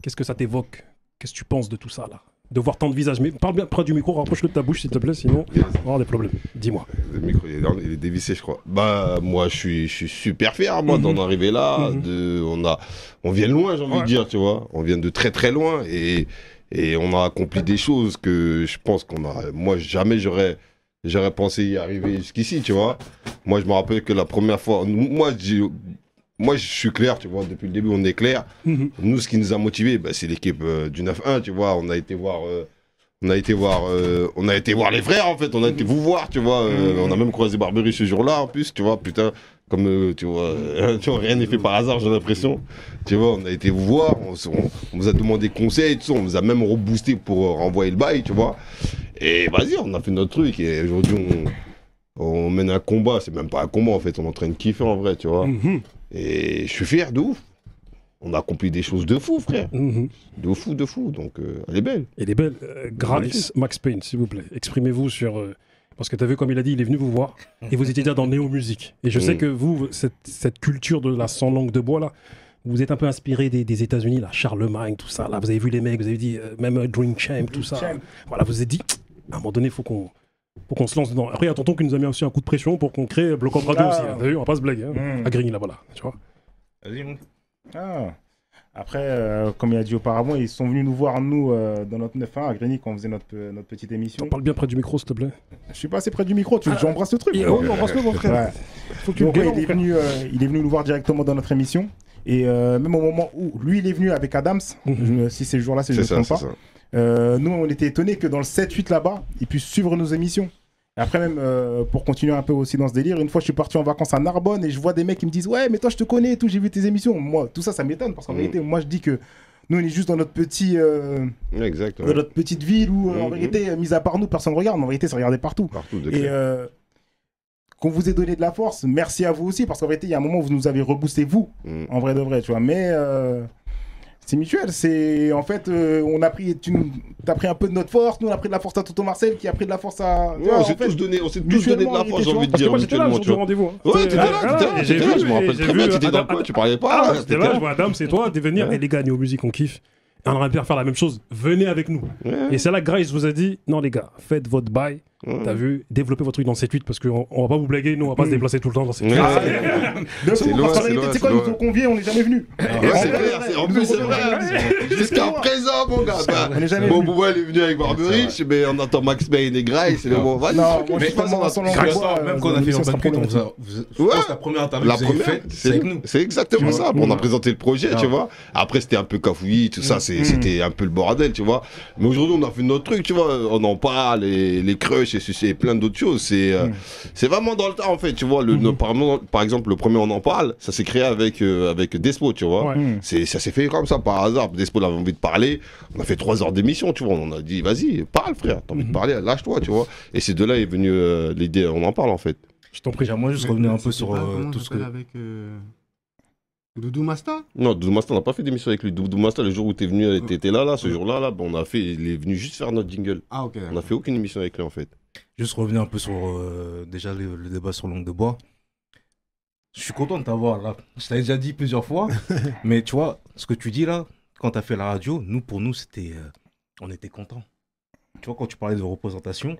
qu'est-ce que ça t'évoque? Qu'est-ce que tu penses de tout ça, là? De voir tant de visages. Mais parle bien près du micro, rapproche-le de ta bouche, s'il te plaît, sinon on va avoir des problèmes. Dis-moi. Le micro, il est dévissé, je crois. Bah, moi, je suis super fier, moi, d'en arriver là. On vient de loin, j'ai envie de dire, tu vois. On vient de très, très loin. Et on a accompli des choses que je pense moi, jamais j'aurais pensé y arriver jusqu'ici, tu vois. Moi, je me rappelle que la première fois... Moi, je suis clair, tu vois, depuis le début, on est clair. Nous, ce qui nous a motivés, bah, c'est l'équipe du 9-1, tu vois. On a été voir les frères, en fait. On a été vous voir, tu vois. On a même croisé Barbery ce jour-là, en plus, tu vois. Putain, comme, tu vois, rien n'est fait par hasard, j'ai l'impression. Tu vois, on a été vous voir, on vous a demandé conseil, tout ça. On nous a même reboosté pour renvoyer le bail, tu vois. Et vas-y, on a fait notre truc. Et aujourd'hui, on mène un combat. C'est même pas un combat, en fait. On est en train de kiffer, en vrai, tu vois. Et je suis fier de ouf. On a accompli des choses de fou, frère. De fou. Donc, elle est belle. Elle est belle. Grace, Max Payne, s'il vous plaît. Exprimez-vous sur... Parce que tu as vu, comme il a dit, il est venu vous voir. Et vous étiez déjà dans Néo Musique. Et je sais que vous, cette culture de la sans langue de bois, là, vous êtes un peu inspiré des États-Unis, là, Charlemagne, tout ça. Là, vous avez vu les mecs, vous avez dit, même Drink Champ, tout ça. Voilà, vous vous êtes dit, à un moment donné, il faut qu'on se lance dedans. Après, il y a tonton qui nous a mis aussi un coup de pression pour qu'on crée Bloc Up Radio aussi. Vous avez vu, on va pas se blaguer. À Grigny, là, voilà. Tu vois. Après, comme il a dit auparavant, ils sont venus nous voir, nous, dans notre 9-1 à Grigny, quand on faisait notre petite émission. Parle bien près du micro, s'il te plaît. Je suis pas assez près du micro, tu veux que j'embrasse le truc? Oui, embrasse-le, mon frère. Faut que il est venu nous voir directement dans notre émission. Et même au moment où lui, il est venu avec Adams, si c'est le jour-là, si je ne me trompe pas. Nous, on était étonnés que dans le 7-8 là-bas, ils puissent suivre nos émissions. Et après même, pour continuer un peu aussi dans ce délire, une fois je suis parti en vacances à Narbonne et je vois des mecs qui me disent « Ouais, mais toi je te connais et tout, j'ai vu tes émissions. » Moi, tout ça, ça m'étonne parce qu'en vérité, moi je dis que nous on est juste dans notre petit... dans notre petite ville où en vérité, mis à part nous, personne ne regarde. Mais en vérité, ça regardait partout. Et qu'on vous ait donné de la force, merci à vous aussi parce qu'en vérité, il y a un moment où vous nous avez reboosté, vous, en vrai de vrai, tu vois. Mais... C'est mutuel, c'est en fait, on a pris, t'as pris un peu de notre force, nous on a pris de la force à Toto Marcel qui a pris de la force à. Ouais, on s'est tous donné de la force, j'ai envie de dire. Moi j'étais là le jour du rendez-vous. Ouais, t'étais là, je me rappelle très bien, t'étais dans le coin, tu parlais pas. J'étais là, je vois Adam, c'est toi, de venir, et les gars, Néo Musique, on kiffe. On aurait pu faire la même chose, venez avec nous. Et c'est là que Grace vous a dit, non les gars, faites votre bail. T'as vu, développez votre truc dans 7-8 parce qu'on va pas vous blaguer, nous on va pas se déplacer tout le temps dans 7-8. C'est loin, c'est quoi, ils nous ont conviés, on n'est jamais venus. C'est clair, en plus c'est vrai. Jusqu'à présent, mon gars. Bon, Bouba il est venu avec Barbery, mais on attend Max Payne et Grace, c'est le bon. Vas-y, même quand on a fait Urban Cut, on la première interview que vous avez faite, c'est avec nous. C'est exactement ça. On a présenté le projet, tu vois. Après, c'était un peu cafouillis, tout ça, c'était un peu le bordel, tu vois. Mais aujourd'hui, on a fait notre truc, tu vois. On en parle, les crushs et plein d'autres choses. C'est vraiment dans le temps, en fait, tu vois. Par exemple, le premier, on en parle, ça s'est créé avec Despo, tu vois. Ça s'est fait comme ça, par hasard. Despo avait envie de parler. On a fait 3 heures d'émission, tu vois. On a dit, vas-y, parle, frère. T'as envie de parler, lâche-toi, tu vois. Et c'est de là est venue l'idée, on en parle, en fait. Je t'en prie. Moi, juste revenir un peu sur tout ce que. Avec Doudou Masta? Non, Doudou Masta, on n'a pas fait d'émission avec lui. Doudou Masta, le jour où t'es venu, t'étais là, ce jour-là, il est venu juste faire notre jingle. Ah, ok. On n'a fait aucune émission avec lui, en fait. Juste revenir un peu sur déjà le débat sur Langue de Bois. Je suis content de t'avoir là. Je t'avais déjà dit plusieurs fois, mais tu vois, ce que tu dis là, quand tu as fait la radio, pour nous, c'était, on était contents. Tu vois, quand tu parlais de représentation,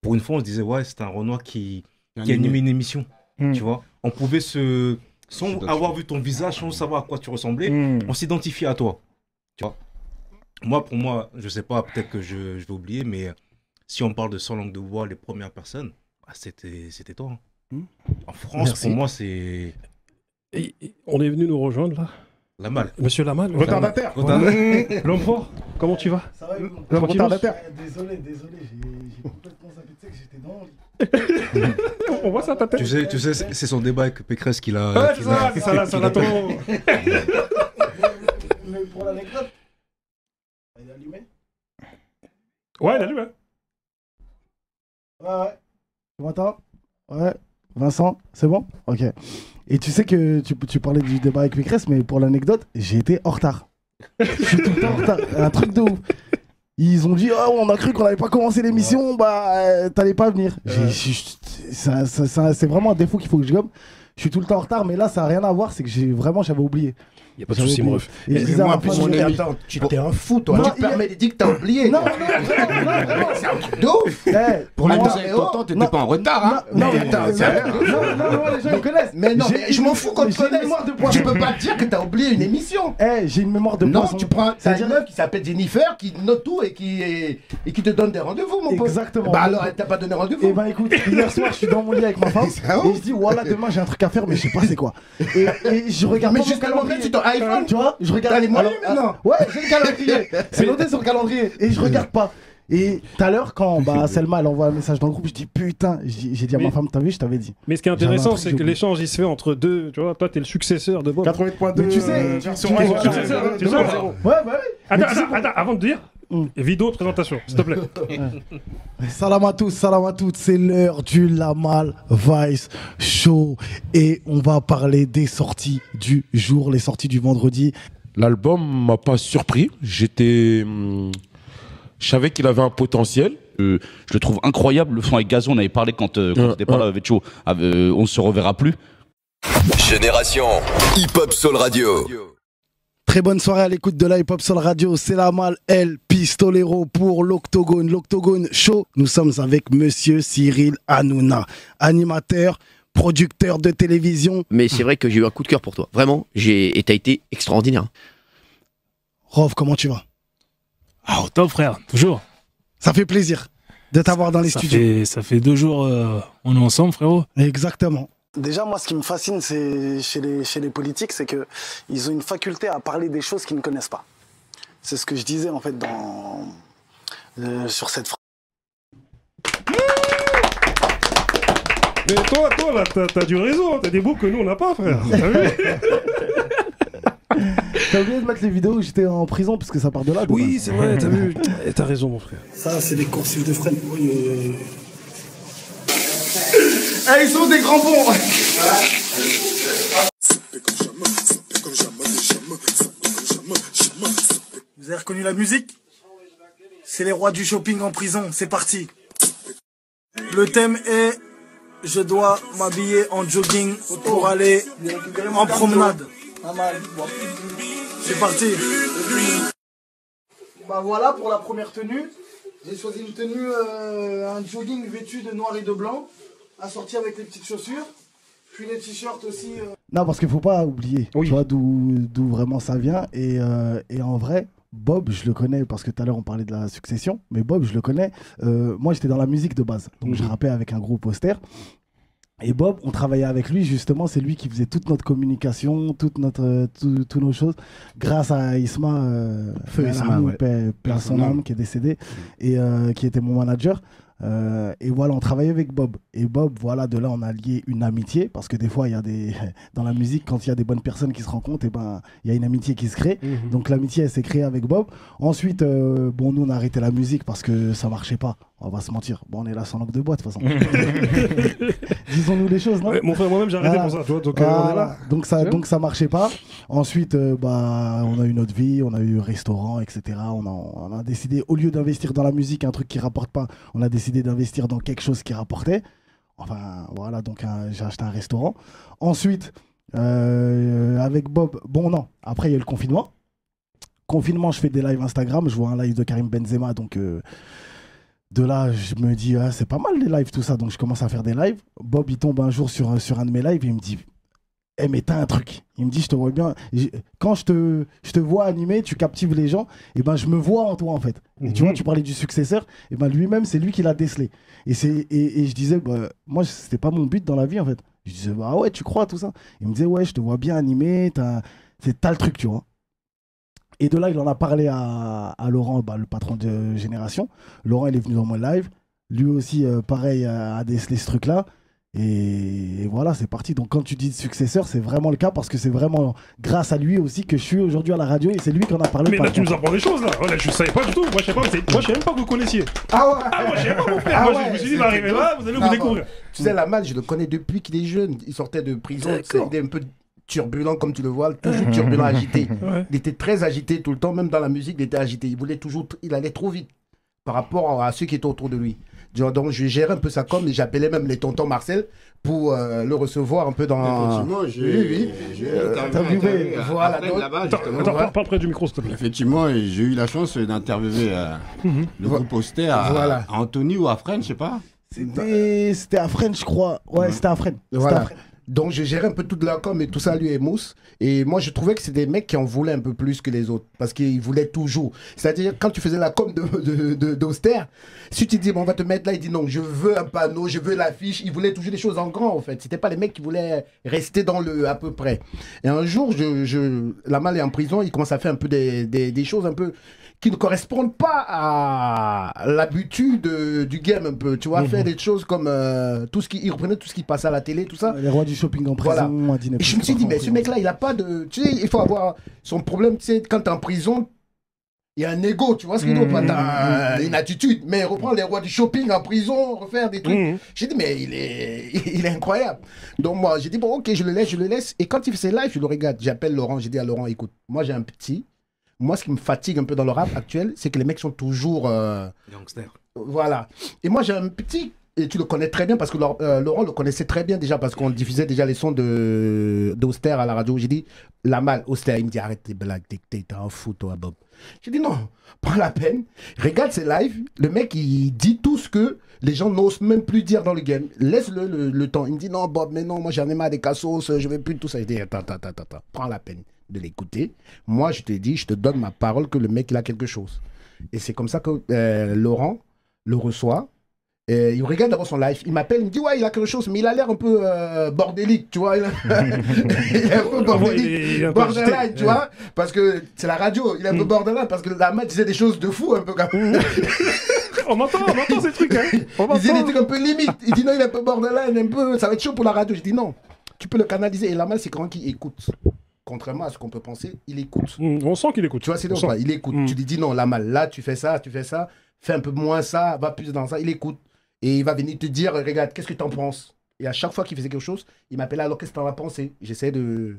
pour une fois, on se disait, ouais, c'est un Renoir qui animait une émission. Tu vois, on pouvait sans avoir vu ton visage, sans savoir à quoi tu ressemblais, on s'identifiait à toi. Tu vois, pour moi, je sais pas, peut-être que je vais oublier, mais si on parle de Sans Langue de Bois, les premières personnes, c'était toi. En France, Merci. pour moi, c'est... On est venu nous rejoindre là. Lamal. Monsieur Lamal. Retardataire. L'homme fort, comment tu vas? Ça va, L'homme retardataire. Désolé, j'ai complètement zappé que j'étais dans le lit. On voit ça ta tête. Tu sais, c'est son débat avec Pécresse qu'il a... Ouais, c'est ça l'attend. Mais pour l'anecdote, il est allumé? Ouais, il est allumé. Ouais. Tu m'entends? Ouais. Vincent, c'est bon? Ok. Et tu sais que tu parlais du débat avec Pécresse, mais pour l'anecdote, j'ai été en retard. Je suis tout le temps en retard. Un truc de ouf. Ils ont dit, oh, on a cru qu'on n'avait pas commencé l'émission, t'allais pas venir. C'est vraiment un défaut qu'il faut que je gomme. Je suis tout le temps en retard, mais là, ça n'a rien à voir, c'est que j'avais oublié. Il n'y a pas de souci, mon ref. Et moi, plus mon ami, tu t'es un fou, toi. Tu te permets de dire que t'as oublié. Non, c'est un truc de ouf. Pour les temps, t'étais pas en retard, hein. Non, les gens ils connaissent. Mais non, je m'en fous qu'on te connaisse. Tu peux pas dire que t'as oublié une émission. J'ai une mémoire de poisson. Non, tu prends une meuf qui s'appelle Jennifer, qui note tout et qui te donne des rendez-vous, mon pote. Exactement. Bah alors, elle t'a pas donné rendez-vous. Eh ben écoute, hier soir, je suis dans mon lit avec ma femme et je dis, voilà, demain j'ai un truc à faire, mais je sais pas c'est quoi. Et je regarde mon calendrier. iPhone, tu vois, je regarde les moyens maintenant. Ouais, j'ai le calendrier. C'est noté sur le calendrier et je regarde pas. Et tout à l'heure, quand Selma elle envoie un message dans le groupe, je dis putain, j'ai dit à ma femme, t'as vu, je t'avais dit. Mais ce qui est intéressant, c'est que l'échange il se fait entre deux. Tu vois, toi t'es le successeur de Bob. 88.2. Tu sais, tu sais. Ouais, bah oui. Attends, avant de dire, vidéo présentation, s'il te plaît. Salam à toutes, c'est l'heure du Lamal Vice Show et on va parler des sorties du jour, les sorties du vendredi. L'album m'a pas surpris, je savais qu'il avait un potentiel. Je le trouve incroyable, le son avec Gazo, on avait parlé quand c'était pas là avec Cho, on se reverra plus. Génération Hip Hop Soul Radio. Très bonne soirée à l'écoute de la Hip Hop Soul Radio, c'est Lamal El Pistolero pour l'Octogone Show. Nous sommes avec Monsieur Cyril Hanouna, animateur, producteur de télévision. Mais c'est vrai que j'ai eu un coup de cœur pour toi, vraiment, et t'as été extraordinaire. Rov, comment tu vas? Ah, au top, frère, toujours. Ça fait plaisir de t'avoir dans les studios. Ça fait 2 jours, on est ensemble, frérot. Exactement. Déjà, moi, ce qui me fascine, c'est chez les politiques, c'est qu'ils ont une faculté à parler des choses qu'ils ne connaissent pas. C'est ce que je disais, en fait, sur cette phrase. Mais toi, là, t'as du réseau, t'as des bouts que nous, on n'a pas, frère. T'as vu? T'as oublié de mettre les vidéos où j'étais en prison, parce que ça part de là. Oui, c'est vrai, t'as vu. T'as raison, mon frère. Ça, c'est des coursives de freine. Ils sont des grands bons. avez reconnu la musique? C'est les rois du shopping en prison, c'est parti. Le thème est je dois m'habiller en jogging pour aller en promenade. C'est parti. Bah voilà pour la première tenue. J'ai choisi une tenue, un jogging vêtu de noir et de blanc, assorti avec les petites chaussures, puis les t-shirts aussi. Non, parce qu'il faut pas oublier, tu vois, d'où vraiment ça vient. Et en vrai, Bob, je le connais parce que tout à l'heure on parlait de la succession, mais Bob, je le connais. Moi, j'étais dans la musique de base, donc je rappais avec un groupe Auster. Et Bob, on travaillait avec lui, justement, c'est lui qui faisait toute notre communication, toutes nos choses, grâce à Isma, Feu Isma, ouais. paix à son âme, qui est décédé, et qui était mon manager. Et voilà, on travaillait avec Bob. Et Bob, voilà, de là, on a lié une amitié, parce que des fois, il y a des... dans la musique, quand il y a des bonnes personnes qui se rencontrent, et ben, il y a une amitié qui se crée. Donc l'amitié, elle s'est créée avec Bob. Ensuite, bon, nous, on a arrêté la musique parce que ça marchait pas. On va se mentir. Bon, on est là sans langue de bois, de toute façon. Disons-nous les choses, non? Ouais, mon frère, moi-même, j'ai arrêté pour ça, tu vois. Donc, on est là. Donc ça marchait pas. Ensuite, bah, on a eu notre vie, on a eu restaurant, etc. On a décidé, au lieu d'investir dans la musique, un truc qui rapporte pas, on a décidé d'investir dans quelque chose qui rapportait. Enfin, voilà, donc j'ai acheté un restaurant. Ensuite, avec Bob, bon, non. Après, il y a eu le confinement. Confinement, je fais des lives Instagram. Je vois un live de Karim Benzema, donc... de là, je me dis, ah, c'est pas mal les lives, tout ça. Donc, je commence à faire des lives. Bob, il tombe un jour sur un de mes lives et il me dit, eh, mais t'as un truc. Il me dit, je te vois bien. Quand je te vois animer, tu captives les gens, et ben, je me vois en toi, en fait. Et tu vois, tu parlais du successeur, et ben, lui-même, c'est lui qui l'a décelé. Et je disais, bah, moi, c'était pas mon but dans la vie, en fait. Je disais, bah ouais, tu crois, tout ça. Il me disait, ouais, je te vois bien animer, t'as le truc, tu vois. Et de là, il en a parlé à Laurent, bah, le patron de Génération. Laurent, il est venu dans mon live. Lui aussi, pareil, a décelé ce truc-là. Et voilà, c'est parti. Donc, quand tu dis successeur, c'est vraiment le cas parce que c'est vraiment grâce à lui aussi que je suis aujourd'hui à la radio et c'est lui qui en a parlé. Mais là, tu nous apprends des choses, là. Voilà, je savais pas du tout. Moi, je savais même pas que vous connaissiez. Ah ouais. Moi, je savais pas mon frère. Ah moi, ouais, je me suis dit, il va arriver là, vous allez vous découvrir. Tu sais, Lamal, je le connais depuis qu'il est jeune. Il sortait de prison. Il est un peu turbulent, comme tu le vois, toujours turbulent, agité. Ouais. Il était très agité tout le temps, même dans la musique, il était agité. Il allait trop vite par rapport à ceux qui étaient autour de lui. Donc, je gérais un peu sa com et j'appelais même les tontons Marcel pour le recevoir un peu dans. Effectivement, j'ai interviewé. Voilà. Parle près du micro, s'il te plaît. Effectivement, j'ai eu la chance d'interviewer le groupe Auster à Anthony ou à Fresnes, je sais pas. C'était à Fresnes, je crois. Ouais, c'était à Fresnes. Voilà. Donc, je gérais un peu toute la com et tout ça, lui et Mousse. Et moi, je trouvais que c'est des mecs qui en voulaient un peu plus que les autres. Parce qu'ils voulaient toujours. C'est-à-dire, quand tu faisais la com d'Auster, si tu dis, bon, on va te mettre là, il dit non, je veux un panneau, je veux l'affiche. Ils voulaient toujours des choses en grand, en fait. C'était pas les mecs qui voulaient rester dans le à peu près. Et un jour, Lamal est en prison, il commence à faire un peu des choses un peu qui ne correspondent pas à l'habitude du game un peu, tu vois, faire des choses comme il reprenait tout ce qui passait à la télé, tout ça. Les rois du shopping en prison, voilà. Et je me suis dit, mais ce mec-là, il a pas de... Tu sais, il faut avoir son problème, tu sais, quand t'es en prison, il y a un ego, tu vois ce qu'il dit, t'as une attitude, mais reprendre les rois du shopping en prison, refaire des trucs. J'ai dit, mais il est incroyable. Donc moi, j'ai dit, bon, ok, je le laisse. Et quand il fait ses lives, je le regarde. J'appelle Laurent, j'ai dit à Laurent, écoute, moi j'ai un petit... Moi, ce qui me fatigue un peu dans le rap actuel, c'est que les mecs sont toujours... Gangsters. Voilà. Et moi, j'ai un petit... Et tu le connais très bien parce que Laurent le connaissait très bien déjà parce qu'on diffusait déjà les sons d'Auster à la radio. J'ai dit, Lamal, Auster, il me dit, arrête tes blagues, t'es un fou, toi, Bob. J'ai dit, non, pas la peine. Regarde ses lives. Le mec, il dit tout ce que les gens n'osent même plus dire dans le game. Laisse-le le temps. Il me dit, non, Bob, mais non, moi, j'en ai marre des cassos, je veux plus de tout ça. J'ai dit, attends, prends la peine de l'écouter. Moi, je t'ai dit, je te donne ma parole que le mec, il a quelque chose. Et c'est comme ça que Laurent le reçoit. Et il regarde d'abord son live. Il m'appelle, il me dit, ouais, il a quelque chose, mais il a l'air un peu bordélique, tu vois. Il est un peu bordélique. Borderline, tu vois. Parce que c'est la radio, il est un peu borderline, parce que la main disait des choses de fou, un peu comme on entend ces trucs, hein. Il disait des trucs un peu limite. Il dit, non, il est un peu borderline, un peu, ça va être chaud pour la radio. Je dis, non, tu peux le canaliser. Et la main, c'est quand qui écoute. Contrairement à ce qu'on peut penser, il écoute. On sent qu'il écoute. Tu vois, c'est donc il écoute. Tu lui dis non, Lamal, là, tu fais ça, fais un peu moins ça, va plus dans ça. Il écoute. Et il va venir te dire, regarde, qu'est-ce que tu en penses? Et à chaque fois qu'il faisait quelque chose, il m'appelait alors qu'est-ce que t'en as pensé. J'essayais de.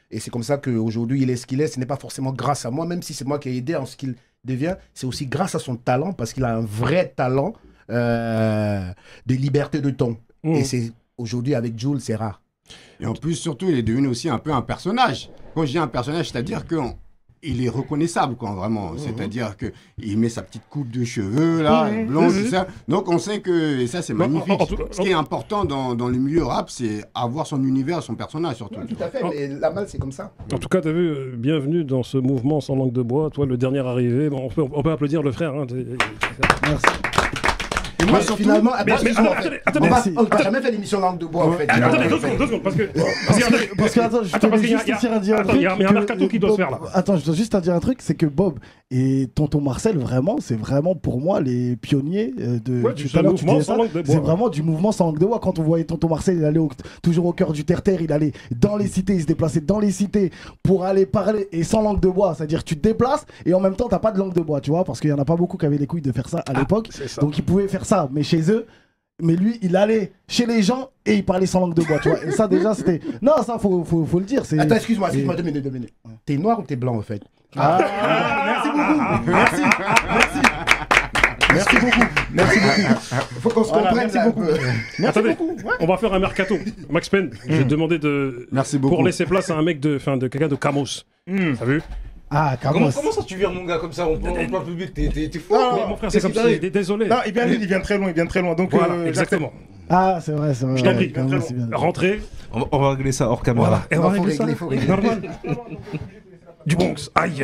Et c'est comme ça qu'aujourd'hui, il est ce qu'il est. Ce n'est pas forcément grâce à moi, même si c'est moi qui ai aidé en ce qu'il devient. C'est aussi grâce à son talent, parce qu'il a un vrai talent de liberté de ton. Et c'est aujourd'hui, avec Jules, c'est rare. Et en plus, surtout, il est devenu aussi un peu un personnage. Quand je dis un personnage, c'est-à-dire qu'il est reconnaissable, quoi, vraiment. C'est-à-dire qu'il met sa petite coupe de cheveux, là, blond, tout ça. Donc, on sait que, et ça, c'est magnifique. Ce qui est important dans le milieu rap, c'est avoir son univers, son personnage, surtout. Tout à fait, mais la malle, c'est comme ça. En tout cas, tu as vu, bienvenue dans ce mouvement sans langue de bois. Toi, le dernier arrivé, bon, on peut applaudir le frère. Hein. Merci. Et moi, finalement, on n'a jamais fait l'émission langue de bois, en fait. Attendez, 2 secondes, parce que Attends, je dois juste te dire un truc. Il y a un mercato qui doit se faire là. Attends, je dois juste te dire un truc, c'est que Bob et tonton Marcel, vraiment, c'est vraiment pour moi les pionniers de. Tout à l'heure, tu disais ça. C'est vraiment du mouvement sans langue de bois. Quand on voyait tonton Marcel, il allait toujours au cœur du terre-terre, il allait dans les cités, il se déplaçait dans les cités pour aller parler et sans langue de bois. C'est-à-dire, tu te déplaces et en même temps, t'as pas de langue de bois, tu vois, parce qu'il y en a pas beaucoup qui avaient les couilles de faire ça à l'époque. Donc, ils pouvaient faire ça, mais chez eux. Mais lui, il allait chez les gens et il parlait sans langue de bois, tu vois. Et ça, déjà, c'était. Non, ça, faut le dire. Attends, excuse-moi, 2 minutes. T'es noir ou t'es blanc, en fait? Merci beaucoup. Merci beaucoup. Faut qu'on se comprenne. Merci beaucoup. Attendez, on va faire un mercato. Max Pen, je vais te demander de. Merci beaucoup. Pour laisser place à un mec de quelqu'un de Camos. T'as vu? Ah, Camos. Comment ça tu viens mon gars comme ça en plein public? T'es fou? Mon frère, c'est comme ça. Désolé. Non, il vient très loin. Donc, voilà, exactement. Ah, c'est vrai. Je t'en prie, rentrez. On va régler ça hors caméra. On va régler ça. Normal. Du Bronx. Aïe.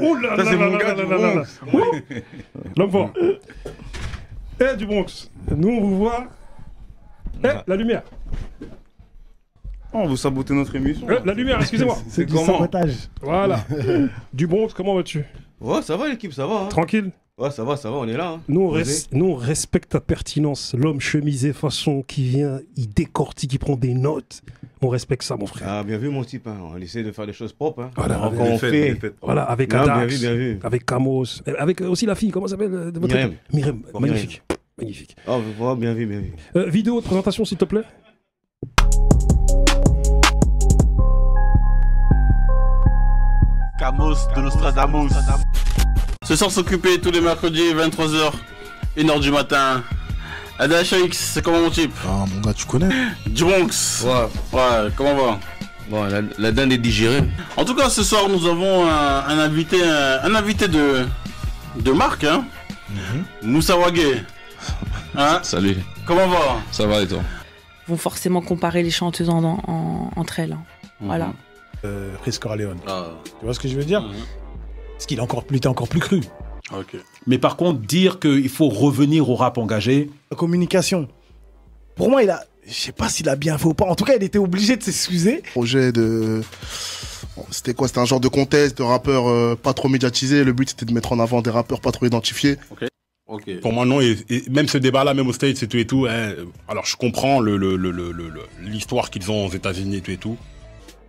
Oula. Ça, c'est mon gars du Bronx. L'homme fort. Du Bronx. Nous, on vous voit. La lumière. Oh, vous sabotez notre émission. La lumière, excusez-moi. C'est du sabotage. Voilà. Du Bronx, comment vas-tu? Ouais, ça va l'équipe, ça va. Hein. Tranquille. Ouais, ça va, on est là. Hein. Nous, on respecte ta pertinence. L'homme chemisé façon qui vient, il décortique, il prend des notes. On respecte ça, mon frère. Ah, bien vu, mon type. Hein. On essaie de faire les choses propres. Hein. Voilà, quand on fait. Voilà, avec Adax, avec Camos, avec aussi la fille, comment ça s'appelle? Myriam. Magnifique. Magnifique. Oh, bien vu. Vidéo de présentation, s'il te plaît. Camos de Nostradamus. Ce soir s'occuper tous les mercredis 23h, 1h du matin. ADHX, c'est comment mon type? Ah mon gars, tu connais? Du Bronx. Ouais, comment va? Bon, la dinde est digérée. En tout cas, ce soir, nous avons un invité de marque, hein. Moussa Wagué. Hein? Salut. Comment va? Ça va et toi? Vont forcément comparer les chanteuses entre elles. Hein. Voilà. Chris Corleone. Tu vois ce que je veux dire? Parce qu'il était encore plus cru. Okay. Mais par contre, dire qu'il faut revenir au rap engagé. La communication. Pour moi, je sais pas s'il a bien fait ou pas. En tout cas, il était obligé de s'excuser. Projet de. C'était quoi? C'était un genre de contest de rappeurs pas trop médiatisés. Le but, c'était de mettre en avant des rappeurs pas trop identifiés. Ok. Pour moi, non. Et même ce débat-là, même aux States et tout. Hein, alors, je comprends l'histoire qu'ils ont aux États-Unis et tout.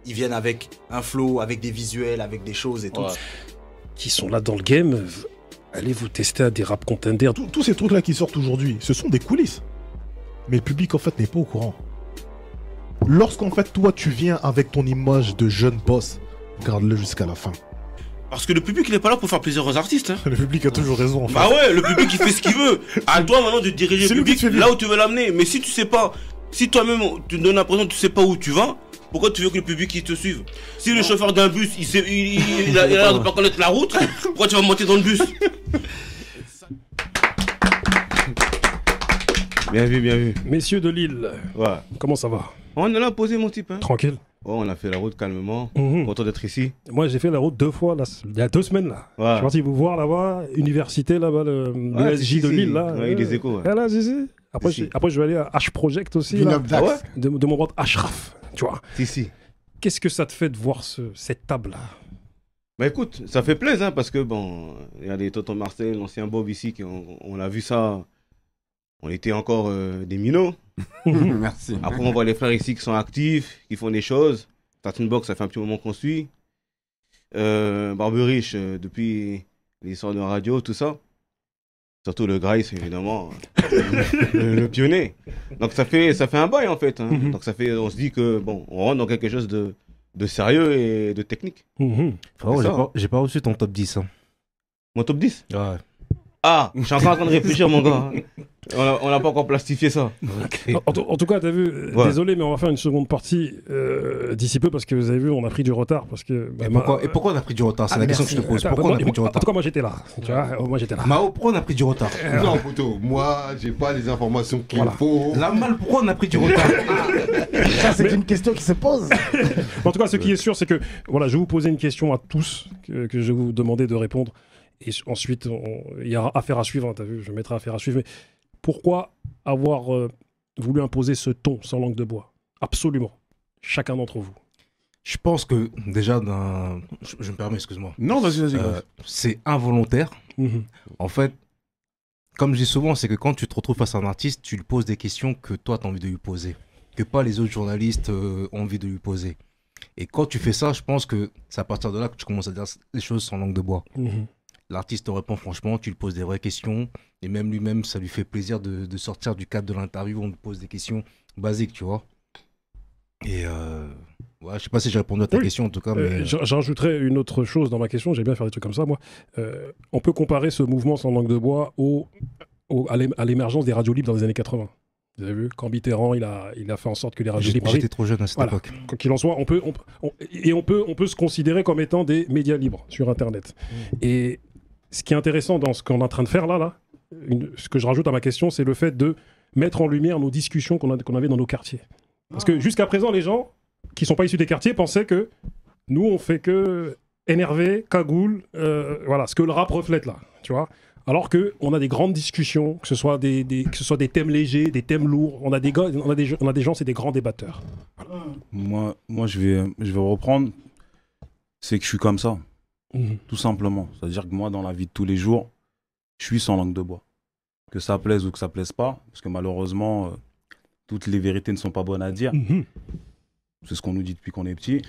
Ils viennent avec un flow, avec des visuels, avec des choses et tout. Qui sont là dans le game, allez vous tester à des rap contenders. Tous ces trucs-là qui sortent aujourd'hui, ce sont des coulisses. Mais le public, en fait, n'est pas au courant. Lorsqu'en fait, toi, tu viens avec ton image de jeune boss, garde-le jusqu'à la fin. Parce que le public, il est pas là pour faire plaisir aux artistes. Hein. Le public a toujours raison. En fait. Bah ouais, le public, il fait ce qu'il veut. À toi maintenant de diriger le public là où tu veux l'amener. Mais si tu sais pas, si toi-même, tu te donnes l'impression que tu sais pas où tu vas, pourquoi tu veux que le public il te suive? Si le chauffeur d'un bus, il a l'air de pas connaître la route, pourquoi tu vas monter dans le bus? Bien vu. Messieurs de Lille, comment ça va? On est là posé, mon type. Hein. Tranquille. On a fait la route calmement. Content d'être ici. Moi, j'ai fait la route 2 fois, là, il y a 2 semaines. Là. Je suis parti vous voir là-bas, université là-bas, le SJ de Lille. Là, des échos. Là, après, je vais aller à H-Project aussi. Là, de mon pote Ashraf. Tu vois. Qu'est-ce que ça te fait de voir cette table-là? Bah écoute, ça fait plaisir hein, parce que bon, il y a des Tonton Marcel, l'ancien Bob ici, on a vu ça. On était encore des minots. Merci. Après, on voit les frères ici qui sont actifs, qui font des choses. Tartine Box, ça fait un petit moment qu'on suit. Barberich, depuis l'histoire de radio, tout ça. Surtout le Grice, évidemment, le pionnier. Donc ça fait un bail en fait. Hein. Donc on se dit que bon, on rentre dans quelque chose de sérieux et de technique. Frérot, j'ai pas reçu ton top 10. Hein. Mon top 10 Ouais. Ah, je suis encore en train de réfléchir, mon gars. On n'a pas encore plastifié ça. En tout cas, t'as vu, désolé, mais on va faire une seconde partie d'ici peu parce que vous avez vu, on a pris du retard. Parce que, et pourquoi on a pris du retard? C'est la question que je te pose. Pourquoi on a pris du retard? En tout cas, moi j'étais là. Tu vois, moi j'étais là. Mao, pourquoi on a pris du retard? Non, Poto, moi, j'ai pas les informations qu'il faut. La malle, pourquoi on a pris du retard? Ça, c'est une question qui se pose. En tout cas, ce qui est sûr, c'est que voilà, je vais vous poser une question à tous que je vais vous demander de répondre. Et ensuite, il y aura affaire à suivre. Hein, t'as vu, je mettrai affaire à suivre. Mais pourquoi avoir voulu imposer ce ton sans langue de bois? Absolument. Chacun d'entre vous. Je pense que déjà, je me permets, excuse-moi. Non, vas-y. C'est involontaire. En fait, comme je dis souvent, c'est que quand tu te retrouves face à un artiste, tu lui poses des questions que toi, tu as envie de lui poser. Que pas les autres journalistes ont envie de lui poser. Et quand tu fais ça, je pense que c'est à partir de là que tu commences à dire les choses sans langue de bois. L'artiste te répond franchement, tu lui poses des vraies questions, et même lui-même, ça lui fait plaisir de sortir du cadre de l'interview, on lui pose des questions basiques, tu vois. Et ouais, je sais pas si j'ai répondu à ta question en tout cas. Mais j'ajouterais une autre chose dans ma question, j'aime bien faire des trucs comme ça, moi. On peut comparer ce mouvement sans langue de bois à l'émergence des radios libres dans les années 80. Vous avez vu, quand Mitterrand, il a fait en sorte que les radios libres... J'étais trop jeune à cette époque. Quoi qu'il en soit, on peut se considérer comme étant des médias libres sur Internet. Et ce qui est intéressant dans ce qu'on est en train de faire là, ce que je rajoute à ma question, c'est le fait de mettre en lumière nos discussions qu'on avait dans nos quartiers. Parce que jusqu'à présent, les gens qui ne sont pas issus des quartiers pensaient que nous, on fait que énerver, cagoule, voilà, ce que le rap reflète là, tu vois. Alors qu'on a des grandes discussions, que ce soit des thèmes légers, des thèmes lourds, on a des gens, c'est des grands débatteurs. Voilà. Moi je vais reprendre, c'est que je suis comme ça, tout simplement. C'est-à-dire que moi, dans la vie de tous les jours, je suis sans langue de bois. Que ça plaise ou que ça plaise pas, parce que malheureusement, toutes les vérités ne sont pas bonnes à dire. C'est ce qu'on nous dit depuis qu'on est petit.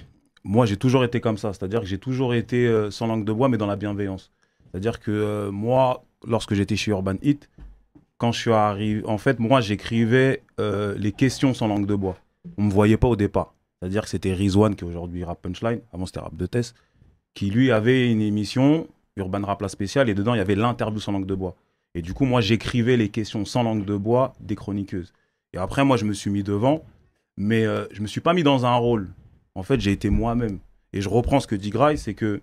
Moi, j'ai toujours été comme ça, c'est-à-dire que j'ai toujours été sans langue de bois, mais dans la bienveillance. C'est-à-dire que moi, lorsque j'étais chez Urban Hit, quand je suis arrivé, en fait, moi, j'écrivais les questions sans langue de bois. On ne me voyait pas au départ. C'est-à-dire que c'était Rizwan, qui est aujourd'hui Rap Punchline, avant c'était Rap de Test, qui lui avait une émission, Urban Rap La Spéciale, et dedans, il y avait l'interview sans langue de bois. Et du coup, moi, j'écrivais les questions sans langue de bois des chroniqueuses. Et après, moi, je me suis mis devant, mais je ne me suis pas mis dans un rôle. En fait, j'ai été moi-même. Et je reprends ce que dit Grail, c'est que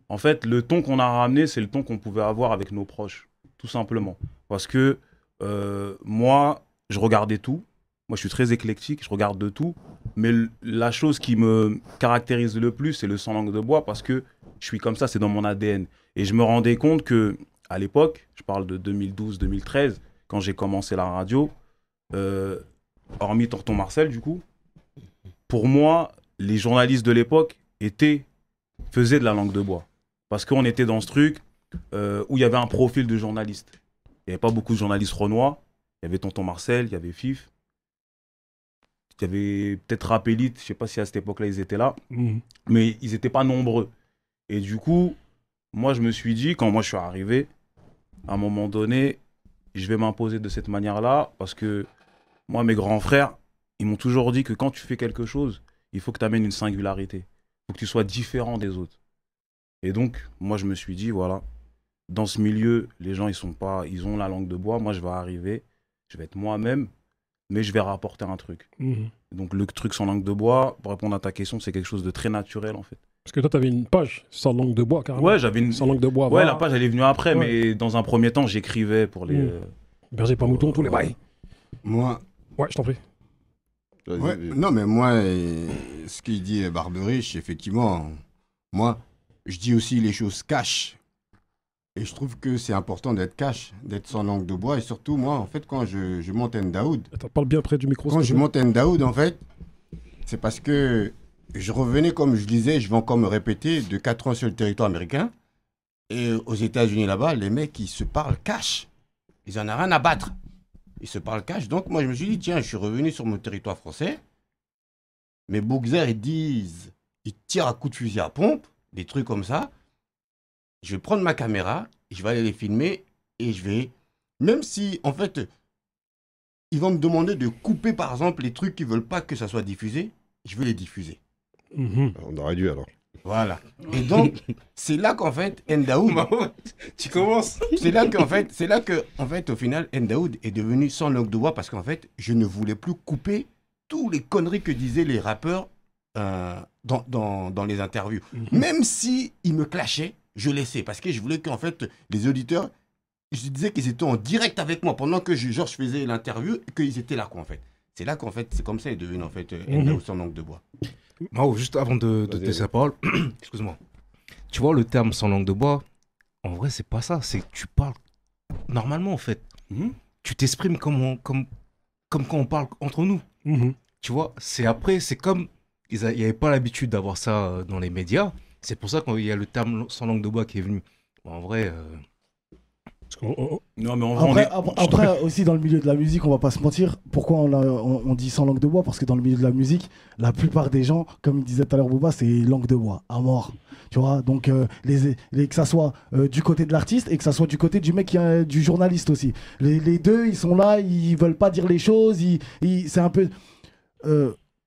en fait, le ton qu'on a ramené, c'est le ton qu'on pouvait avoir avec nos proches, tout simplement. Parce que moi, je regardais tout. Moi, je suis très éclectique, je regarde de tout. Mais la chose qui me caractérise le plus, c'est le sans langue de bois, parce que je suis comme ça, c'est dans mon ADN. Et je me rendais compte que, à l'époque, je parle de 2012-2013, quand j'ai commencé la radio, hormis Tonton Marcel, du coup, pour moi, les journalistes de l'époque faisaient de la langue de bois. Parce qu'on était dans ce truc où il y avait un profil de journaliste. Il n'y avait pas beaucoup de journalistes renois. Il y avait Tonton Marcel, il y avait Fif. Il y avait peut-être Rap Elite, je ne sais pas si à cette époque-là ils étaient là. Mais ils n'étaient pas nombreux. Et du coup, moi je me suis dit, quand moi je suis arrivé, à un moment donné, je vais m'imposer de cette manière-là. Parce que moi, mes grands frères, ils m'ont toujours dit que quand tu fais quelque chose, il faut que tu amènes une singularité. Il faut que tu sois différent des autres. Et donc, moi, je me suis dit, voilà, dans ce milieu, les gens, ils ont la langue de bois. Moi, je vais arriver, je vais être moi-même, mais je vais rapporter un truc. Donc, le truc sans langue de bois, pour répondre à ta question, c'est quelque chose de très naturel, en fait. Parce que toi, tu avais une page sans langue de bois, carrément. Ouais, j'avais une... Sans langue de bois. Ouais, voilà. la page, elle est venue après, mais dans un premier temps, j'écrivais pour les... Berger pas mouton, tous les bails. Moi... Ouais, je t'en prie. Ouais, non, mais moi, ce qu'il dit Barberiche, effectivement, moi, je dis aussi les choses cash. Et je trouve que c'est important d'être cash, d'être sans langue de bois. Et surtout, moi, en fait, quand je monte Ndaoud... Attends, parle bien près du micro. Quand je monte Ndaoud, en fait, c'est parce que je revenais, comme je disais, je vais encore me répéter, de 4 ans sur le territoire américain. Et aux États-Unis, là-bas, les mecs, ils se parlent cash. Ils en ont rien à battre. Ils se parlent cash. Donc, moi, je me suis dit, tiens, je suis revenu sur mon territoire français. Mais Bougzer, ils tirent à coups de fusil à pompe, des trucs comme ça. Je vais prendre ma caméra, je vais aller les filmer et je vais, même si en fait, ils vont me demander de couper par exemple les trucs qu'ils veulent pas que ça soit diffusé, je vais les diffuser. On aurait dû alors. Voilà. Et donc, c'est là qu'en fait, Ndaoud. Tu commences. C'est là que, en fait, au final, Ndaoud est devenu sans langue de bois parce qu'en fait, je ne voulais plus couper tous les conneries que disaient les rappeurs dans les interviews. Même si ils me clashaient, je laissais parce que je voulais qu'en fait, les auditeurs, je disais qu'ils étaient en direct avec moi pendant que je faisais l'interview, qu'ils étaient là, quoi, en fait. C'est là qu'en fait, c'est comme ça, il est devenu en fait Ndaoud sans langue de bois. Mao, juste avant de te laisser la parole, excuse-moi. Tu vois, le terme sans langue de bois, en vrai, c'est pas ça. C'est que tu parles normalement, en fait. Tu t'exprimes comme quand on parle entre nous. Tu vois, c'est après, c'est comme. Il n'y avait pas l'habitude d'avoir ça dans les médias. C'est pour ça qu'il y a le terme sans langue de bois qui est venu. Bon, en vrai. Non, mais en vrai, après aussi dans le milieu de la musique, on va pas se mentir. Pourquoi on dit sans langue de bois? Parce que dans le milieu de la musique, la plupart des gens, comme il disait tout à l'heure Booba, c'est langue de bois, à mort. Tu vois, donc que ça soit du côté de l'artiste et que ça soit du côté du mec du journaliste aussi. Les deux, ils sont là, ils veulent pas dire les choses. C'est un peu.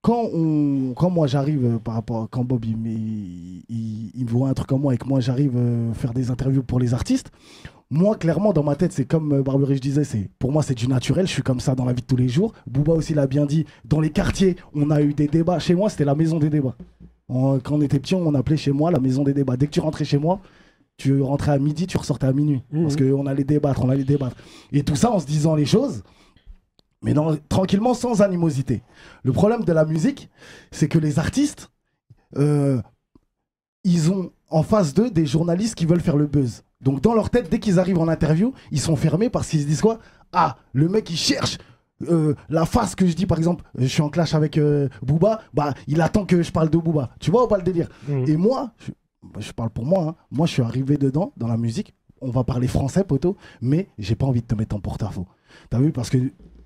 Quand moi j'arrive par rapport quand Bob il me voit un truc comme moi et que moi j'arrive faire des interviews pour les artistes, moi clairement dans ma tête c'est comme Barbery je disais, pour moi c'est du naturel, je suis comme ça dans la vie de tous les jours. Booba aussi l'a bien dit, dans les quartiers on a eu des débats, chez moi c'était la maison des débats. Quand on était petit on appelait chez moi la maison des débats. Dès que tu rentrais chez moi, tu rentrais à midi, tu ressortais à minuit parce qu'on allait débattre, et tout ça en se disant les choses. Mais tranquillement, sans animosité. Le problème de la musique, c'est que les artistes, ils ont en face d'eux des journalistes qui veulent faire le buzz. Donc dans leur tête, dès qu'ils arrivent en interview, ils sont fermés parce qu'ils se disent quoi? Ah, le mec il cherche la face que je dis, par exemple, je suis en clash avec Booba, bah il attend que je parle de Booba. Tu vois ou pas le délire? Et moi, je parle pour moi, hein. Moi je suis arrivé dedans, dans la musique, on va parler français, poteau, mais j'ai pas envie de te mettre en porte-à-faux. T'as vu? Parce que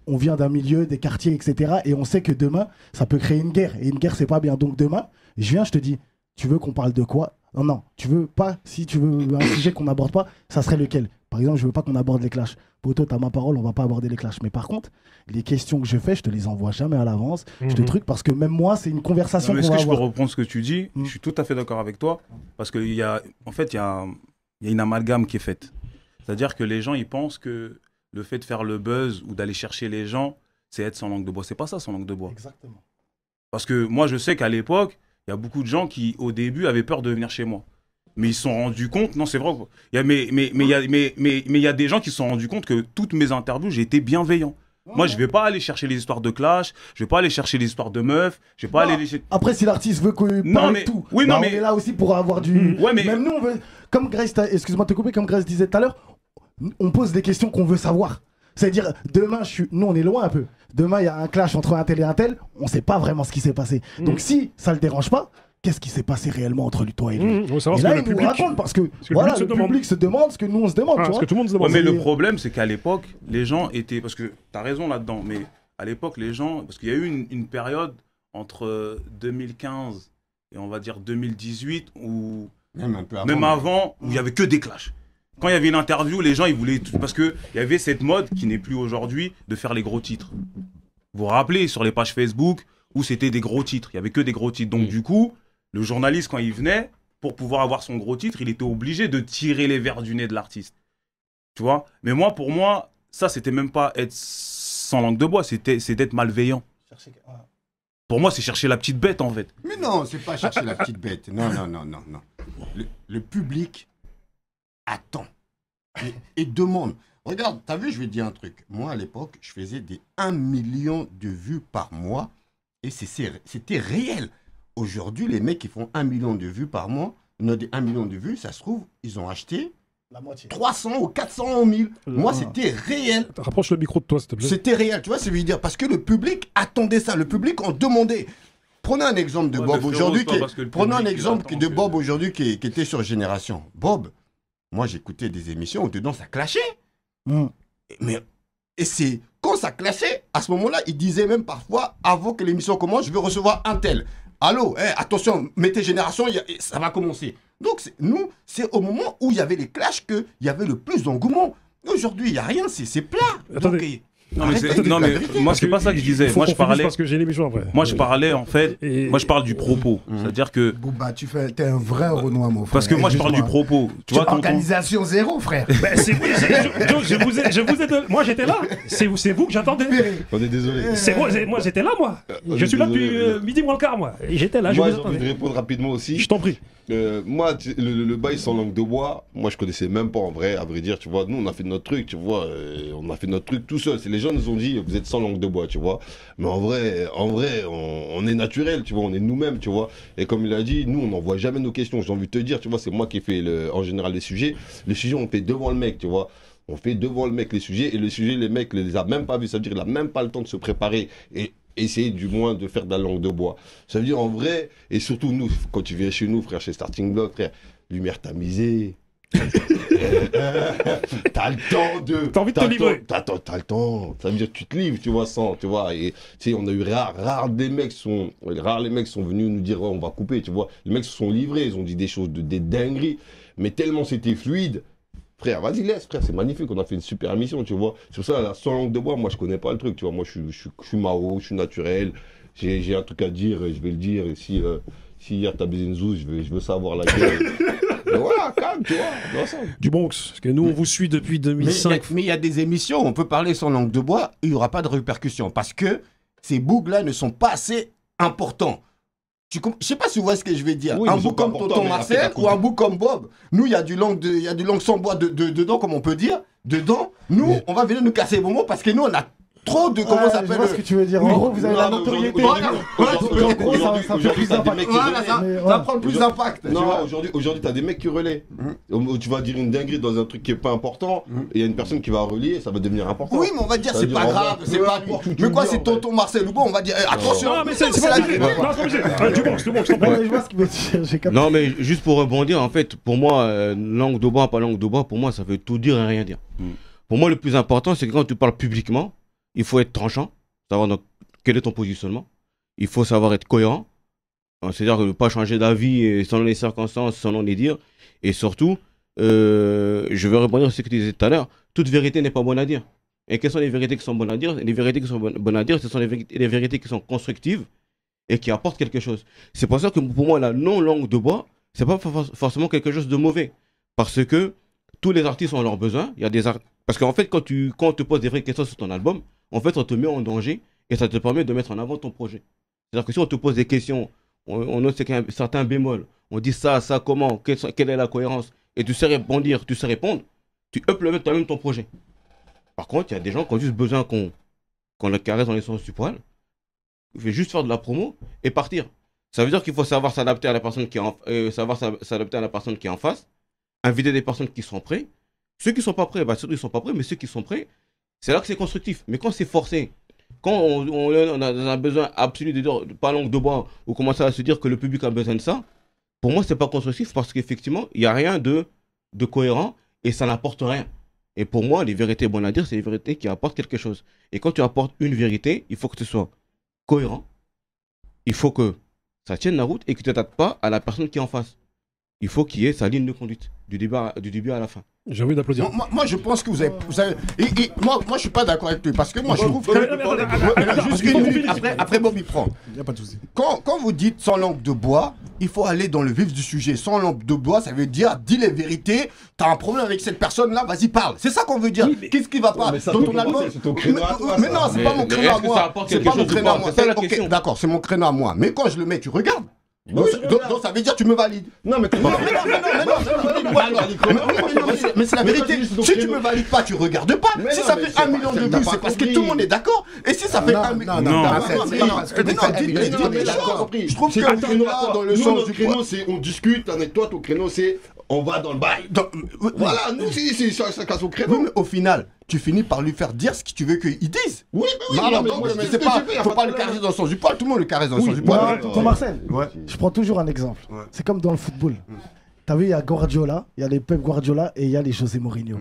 on vient d'un milieu, des quartiers, etc. Et on sait que demain, ça peut créer une guerre. Et une guerre, c'est pas bien. Donc demain, je viens, je te dis, tu veux qu'on parle de quoi? Non, tu veux pas, si tu veux un sujet qu'on n'aborde pas, ça serait lequel? Par exemple, je veux pas qu'on aborde les clashs. Poto, t'as ma parole, on va pas aborder les clashs. Mais par contre, les questions que je fais, je te les envoie jamais à l'avance. Je te truc parce que même moi, c'est une conversation qu'on va avoir. Est-ce que je peux reprendre ce que tu dis? Je suis tout à fait d'accord avec toi. Parce qu'il y a, en fait, il y a une amalgame qui est faite. C'est-à-dire que les gens, ils pensent que le fait de faire le buzz ou d'aller chercher les gens, c'est être sans langue de bois. C'est pas ça, sans langue de bois. Exactement. Parce que moi, je sais qu'à l'époque, il y a beaucoup de gens qui, au début, avaient peur de venir chez moi. Mais ils se sont rendus compte, non, c'est vrai. Mais il y a des gens qui se sont rendus compte que toutes mes interviews, j'ai été bienveillant. Moi, je vais pas aller chercher les histoires de clash, je vais pas aller chercher les histoires de meufs, je vais pas aller les... Après, si l'artiste veut qu'on parle de tout, oui, on est là aussi pour avoir du... Ouais, mais... Même nous, on veut... Comme Grace, excuse-moi de te couper, comme Grace disait tout à l'heure, on pose des questions qu'on veut savoir. C'est-à-dire, demain, nous, on est loin un peu. Demain, il y a un clash entre un tel et un tel, on sait pas vraiment ce qui s'est passé. Donc, si ça le dérange pas, qu'est-ce qui s'est passé réellement entre toi et lui? On veut savoir et ce là, que il le public raconte parce que voilà, le public se demande ce que nous, on se demande. Tu vois, que tout le monde se demande. Ouais, mais le problème, c'est qu'à l'époque, les gens étaient... Parce que tu as raison là-dedans, mais à l'époque, les gens... Parce qu'il y a eu une période entre 2015 et on va dire 2018 où... Même avant, où il n'y avait que des clashs. Quand il y avait une interview, les gens, ils voulaient... Parce qu'il y avait cette mode, qui n'est plus aujourd'hui, de faire les gros titres. Vous vous rappelez, sur les pages Facebook, où c'était des gros titres. Il n'y avait que des gros titres. Donc, du coup, le journaliste, quand il venait, pour pouvoir avoir son gros titre, il était obligé de tirer les vers du nez de l'artiste. Tu vois? Mais moi, pour moi, ça, c'était même pas être sans langue de bois, c'est d'être malveillant. Pour moi, c'est chercher la petite bête, en fait. Mais non, c'est pas chercher la petite bête. Non. Le public attend et demande. Regarde, t'as vu, je vais te dire un truc. Moi, à l'époque, je faisais des 1 million de vues par mois et c'était réel. Aujourd'hui, les mecs qui font 1 million de vues par mois, des 1 million de vues, ça se trouve, ils ont acheté la moitié. 300 ou 400 ou 1000. Moi, c'était réel. Rapproche le micro de toi, s'il te plaît. C'était réel, tu vois ce que je veux dire? Parce que le public attendait ça. Le public en demandait. Prenons un exemple de Bob aujourd'hui. Prenons un exemple de Bob aujourd'hui qui était sur Génération. Bob, moi, j'écoutais des émissions où dedans, ça clashait. Et c'est quand ça clashait, à ce moment-là, il disait même parfois, avant que l'émission commence, je vais recevoir un tel. Allô, attention, mettez Génération, ça va commencer. Donc, nous, c'est au moment où il y avait les clashs qu'il y avait le plus d'engouement. Aujourd'hui, il n'y a rien, c'est plat. Attendez. Non mais moi c'est pas ça que je disais. Moi je parlais parce que j'ai l'émission après. Moi je parlais en fait. Moi je parle du propos. C'est-à-dire que. Bouba, t'es un vrai Renoir, mon frère. Parce que moi je parle du propos. Tu vois, organisation zéro, frère. Moi j'étais là. C'est vous que j'attendais. On est désolé. Moi j'étais là, moi. Je suis là depuis midi moins le quart, moi. J'étais là. Moi j'ai envie de répondre rapidement aussi. Je t'en prie. Moi, le bail sans langue de bois, moi je connaissais même pas en vrai, à vrai dire, tu vois. Nous on a fait notre truc, tu vois. On a fait notre truc tout seul. C'est les gens nous ont dit, vous êtes sans langue de bois, tu vois. Mais en vrai, on est naturel, tu vois. On est nous-mêmes, tu vois. Et comme il a dit, nous on n'envoie jamais nos questions. J'ai envie de te dire, tu vois, c'est moi qui fais en général les sujets. Les sujets on fait devant le mec, tu vois. On fait devant le mec les sujets et les sujets, les mecs les a même pas vus. Ça veut dire qu'il a même pas le temps de se préparer et essayer du moins de faire de la langue de bois. Ça veut dire en vrai, et surtout nous, quand tu viens chez nous, frère, chez Starting Block, frère, lumière tamisée. T'as le temps de. T'as envie de te livrer. T'as le temps. Ça veut dire que tu te livres, tu vois, sans, tu vois. Et tu sais, on a eu rares les mecs sont venus nous dire, ouais, on va couper, tu vois. Les mecs se sont livrés, ils ont dit des choses, des dingueries, mais tellement c'était fluide. Frère, vas-y, laisse, frère, c'est magnifique, on a fait une super émission, tu vois. C'est pour ça, la sans langue de bois, moi, je connais pas le truc, tu vois. Moi, je suis Mao, je suis naturel, j'ai un truc à dire, je vais le dire. Et si hier t'as baisé une zouze, je veux savoir la gueule. Et voilà, calme, tu vois, ensemble. Du Bronx, parce que nous, on vous suit depuis 2005. Mais il y a des émissions où on peut parler sans langue de bois, il n'y aura pas de répercussions, parce que ces bougs-là ne sont pas assez importants. Je sais pas si vous voyez ce que je vais dire. Oui, un bout comme Tonton Marcel ou un bout comme Bob. Nous, il y a du langue sans bois dedans, comme on peut dire. Dedans, nous, on va venir nous casser les bonbons parce que nous, on a trop de. Comment ça s'appelle? Je vois ce que tu veux dire. En gros, vous avez la notoriété. Ça prend plus d'impact. Non, aujourd'hui, t'as des mecs qui relaient. Tu vas dire une dinguerie dans un truc qui est pas important, et il y a une personne qui va relier, ça va devenir important. Oui, mais on va dire, c'est pas grave, c'est pas. Mais quoi, c'est Tonton Marcel ou bon, on va dire, attention. Non, mais c'est pas du Bronx, Non, mais juste pour rebondir, en fait, pour moi, langue de bois, pas langue de bois, pour moi, ça veut tout dire et rien dire. Pour moi, le plus important, c'est que quand tu parles publiquement, il faut être tranchant, savoir donc quel est ton positionnement. Il faut savoir être cohérent, c'est-à-dire ne pas changer d'avis selon les circonstances, selon les dires. Et surtout, je vais rebondir sur ce que tu disais tout à l'heure, toute vérité n'est pas bonne à dire. Et quelles sont les vérités qui sont bonnes à dire? Les vérités qui sont bonnes à dire, ce sont les vérités qui sont constructives et qui apportent quelque chose. C'est pour ça que pour moi, la non-langue de bois, c'est pas forcément quelque chose de mauvais. Parce que tous les artistes ont leurs besoins. Il y a des Parce qu'en fait, quand on te pose des vraies questions sur ton album, en fait, on te met en danger et ça te permet de mettre en avant ton projet. C'est-à-dire que si on te pose des questions, on note certains bémols, on dit ça, comment, quelle est la cohérence, et tu sais répondre, tu uploades toi-même ton projet. Par contre, il y a des gens qui ont juste besoin qu'on le caresse dans les sens du poil, il faut juste faire de la promo et partir. Ça veut dire qu'il faut savoir s'adapter à la personne qui est en face, inviter des personnes qui sont prêtes. Ceux qui ne sont pas prêts, bah, surtout ils ne sont pas prêts, mais ceux qui sont prêts, c'est là que c'est constructif. Mais quand c'est forcé, quand on a besoin absolu de dire, pas langue de bois, ou commencer à se dire que le public a besoin de ça, pour moi, c'est pas constructif parce qu'effectivement, il n'y a rien de cohérent et ça n'apporte rien. Et pour moi, les vérités bonnes à dire, c'est les vérités qui apportent quelque chose. Et quand tu apportes une vérité, il faut que ce soit cohérent, il faut que ça tienne la route et que tu ne t'attaques pas à la personne qui est en face. Il faut qu'il y ait sa ligne de conduite, du début à la fin. J'ai envie d'applaudir. Moi, je pense que vous avez moi, je suis pas d'accord avec lui parce que moi, je trouve que. Juste une minute, après Bob, il prend. Il n'y a pas de souci. Quand vous dites sans langue de bois, il faut aller dans le vif du sujet. Sans langue de bois, ça veut dire, dis les vérités, t'as un problème avec cette personne-là, vas-y, parle. C'est ça qu'on veut dire. Qu'est-ce qui va pas dans ton album? Mais non, c'est pas mon créneau à moi. C'est pas mon créneau à moi. D'accord, c'est mon créneau à moi. Mais quand je le mets, tu regardes. Donc ça veut dire tu me valides. Non mais mais c'est la vérité. Si tu me valides pas, tu regardes pas. Si ça fait 1 million de vues, c'est parce que tout le monde est d'accord. Et si ça fait 1 million, je trouve que le créneau dans le sens du créneau, c'est on discute. Toi ton créneau c'est on va dans le bail. Voilà, nous c'est ça casse au créneau. Mais au final, tu finis par lui faire dire ce que tu veux qu'il dise. Oui, mais c'est pas. Faut pas le caresser dans le sens du poil. Tout le monde le caresse dans le sens du poil. Tonton Marcel, je prends toujours un exemple. C'est comme dans le football. T'as vu, il y a Guardiola, il y a les Pep Guardiola et il y a les José Mourinho.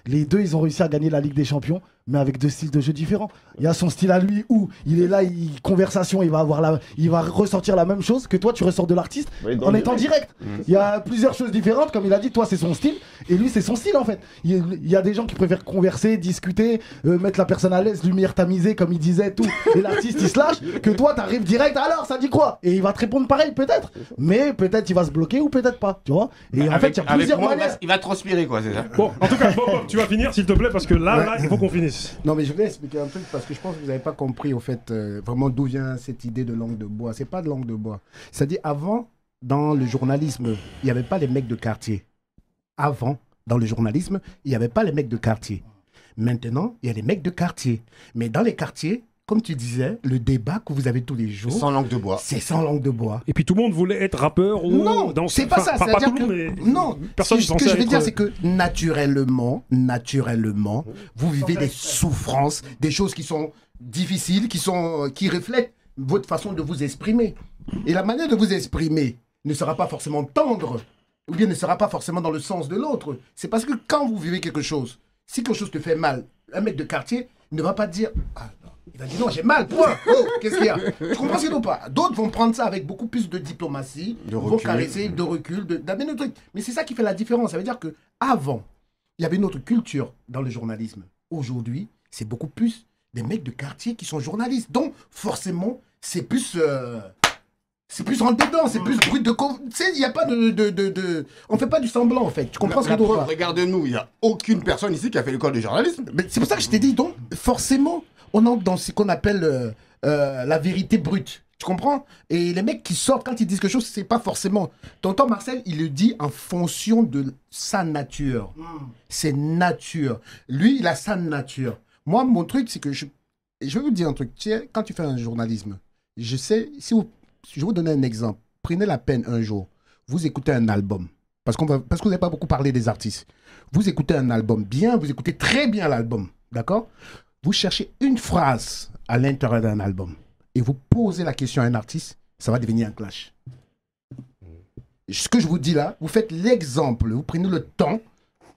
Les deux, ils ont réussi à gagner la Ligue des Champions mais avec 2 styles de jeu différents. Il y a son style à lui où il est là, conversation, il va ressortir la même chose que toi, tu ressors de l'artiste en étant direct. Il y a plusieurs choses différentes, comme il a dit, toi c'est son style et lui c'est son style en fait. Il y a des gens qui préfèrent converser, discuter, mettre la personne à l'aise, lumière tamisée comme il disait, tout, et l'artiste il se lâche, que toi t'arrives direct, alors ça dit quoi? Et il va te répondre pareil peut-être, mais peut-être il va se bloquer ou peut-être pas, tu vois. Et en fait il y a plusieurs manières. Il va transpirer quoi, c'est ça. Bon, en tout cas, Bob, tu vas finir s'il te plaît parce que là, il faut qu'on finisse. Non mais je vais expliquer un truc parce que je pense que vous n'avez pas compris au fait vraiment d'où vient cette idée de langue de bois. C'est pas de langue de bois. C'est-à-dire avant, dans le journalisme, il n'y avait pas les mecs de quartier. Avant, dans le journalisme, il n'y avait pas les mecs de quartier. Maintenant, il y a les mecs de quartier. Mais dans les quartiers, comme tu disais, le débat que vous avez tous les jours... Sans langue de bois. C'est sans langue de bois. Et puis tout le monde voulait être rappeur ou... Non, c'est pas ça. Pas tout le monde, mais... Non, personne ce que je veux dire, c'est que naturellement, vous vivez des souffrances, des choses qui sont difficiles, qui reflètent votre façon de vous exprimer. Et la manière de vous exprimer ne sera pas forcément tendre, ou bien ne sera pas forcément dans le sens de l'autre. C'est parce que quand vous vivez quelque chose, si quelque chose te fait mal, un mec de quartier ne va pas te dire... Il va dire non, j'ai mal, point. Oh, qu'est-ce qu'il y a? Tu comprends ce qu'il y a ou pas? D'autres vont prendre ça avec beaucoup plus de diplomatie, vont caresser, de recul, d'amener le truc. Mais c'est ça qui fait la différence. Ça veut dire que avant, il y avait une autre culture dans le journalisme. Aujourd'hui, c'est beaucoup plus des mecs de quartier qui sont journalistes. Donc, forcément, c'est plus rentre dedans, c'est plus brut de... Tu sais, il n'y a pas de... On fait pas du semblant, en fait. Tu comprends ce que je veux dire? Regarde-nous, il n'y a aucune personne ici qui a fait l'école de journalisme. Mais c'est pour ça que je t'ai dit, donc, forcément... On entre dans ce qu'on appelle la vérité brute. Tu comprends? Et les mecs qui sortent, quand ils disent quelque chose, c'est pas forcément... Tonton Marcel, il le dit en fonction de sa nature. C'est nature. Lui, il a sa nature. Moi, mon truc, c'est que je vais vous dire un truc. Tu sais, quand tu fais un journalisme, je sais... Je vais vous donner un exemple. Prenez la peine un jour. Vous écoutez un album. Parce que vous n'avez pas beaucoup parlé des artistes. Vous écoutez un album bien, vous écoutez très bien l'album. D'accord? Vous cherchez une phrase à l'intérieur d'un album et vous posez la question à un artiste, ça va devenir un clash. Ce que je vous dis là, vous faites l'exemple, vous prenez le temps,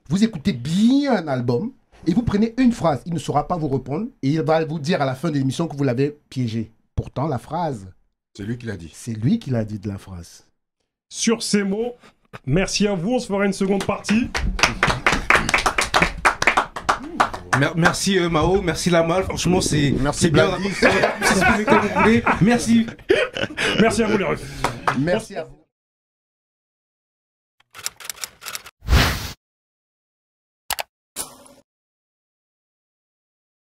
vous écoutez bien un album et vous prenez une phrase. Il ne saura pas vous répondre et il va vous dire à la fin de l'émission que vous l'avez piégé. Pourtant, la phrase... C'est lui qui l'a dit. C'est lui qui l'a dit de la phrase. Sur ces mots, merci à vous, on se fera une seconde partie. Merci Mao, merci Lamal, franchement c'est bien. C'est ce que vous voulez. Merci. Merci à vous les refs. Merci à vous.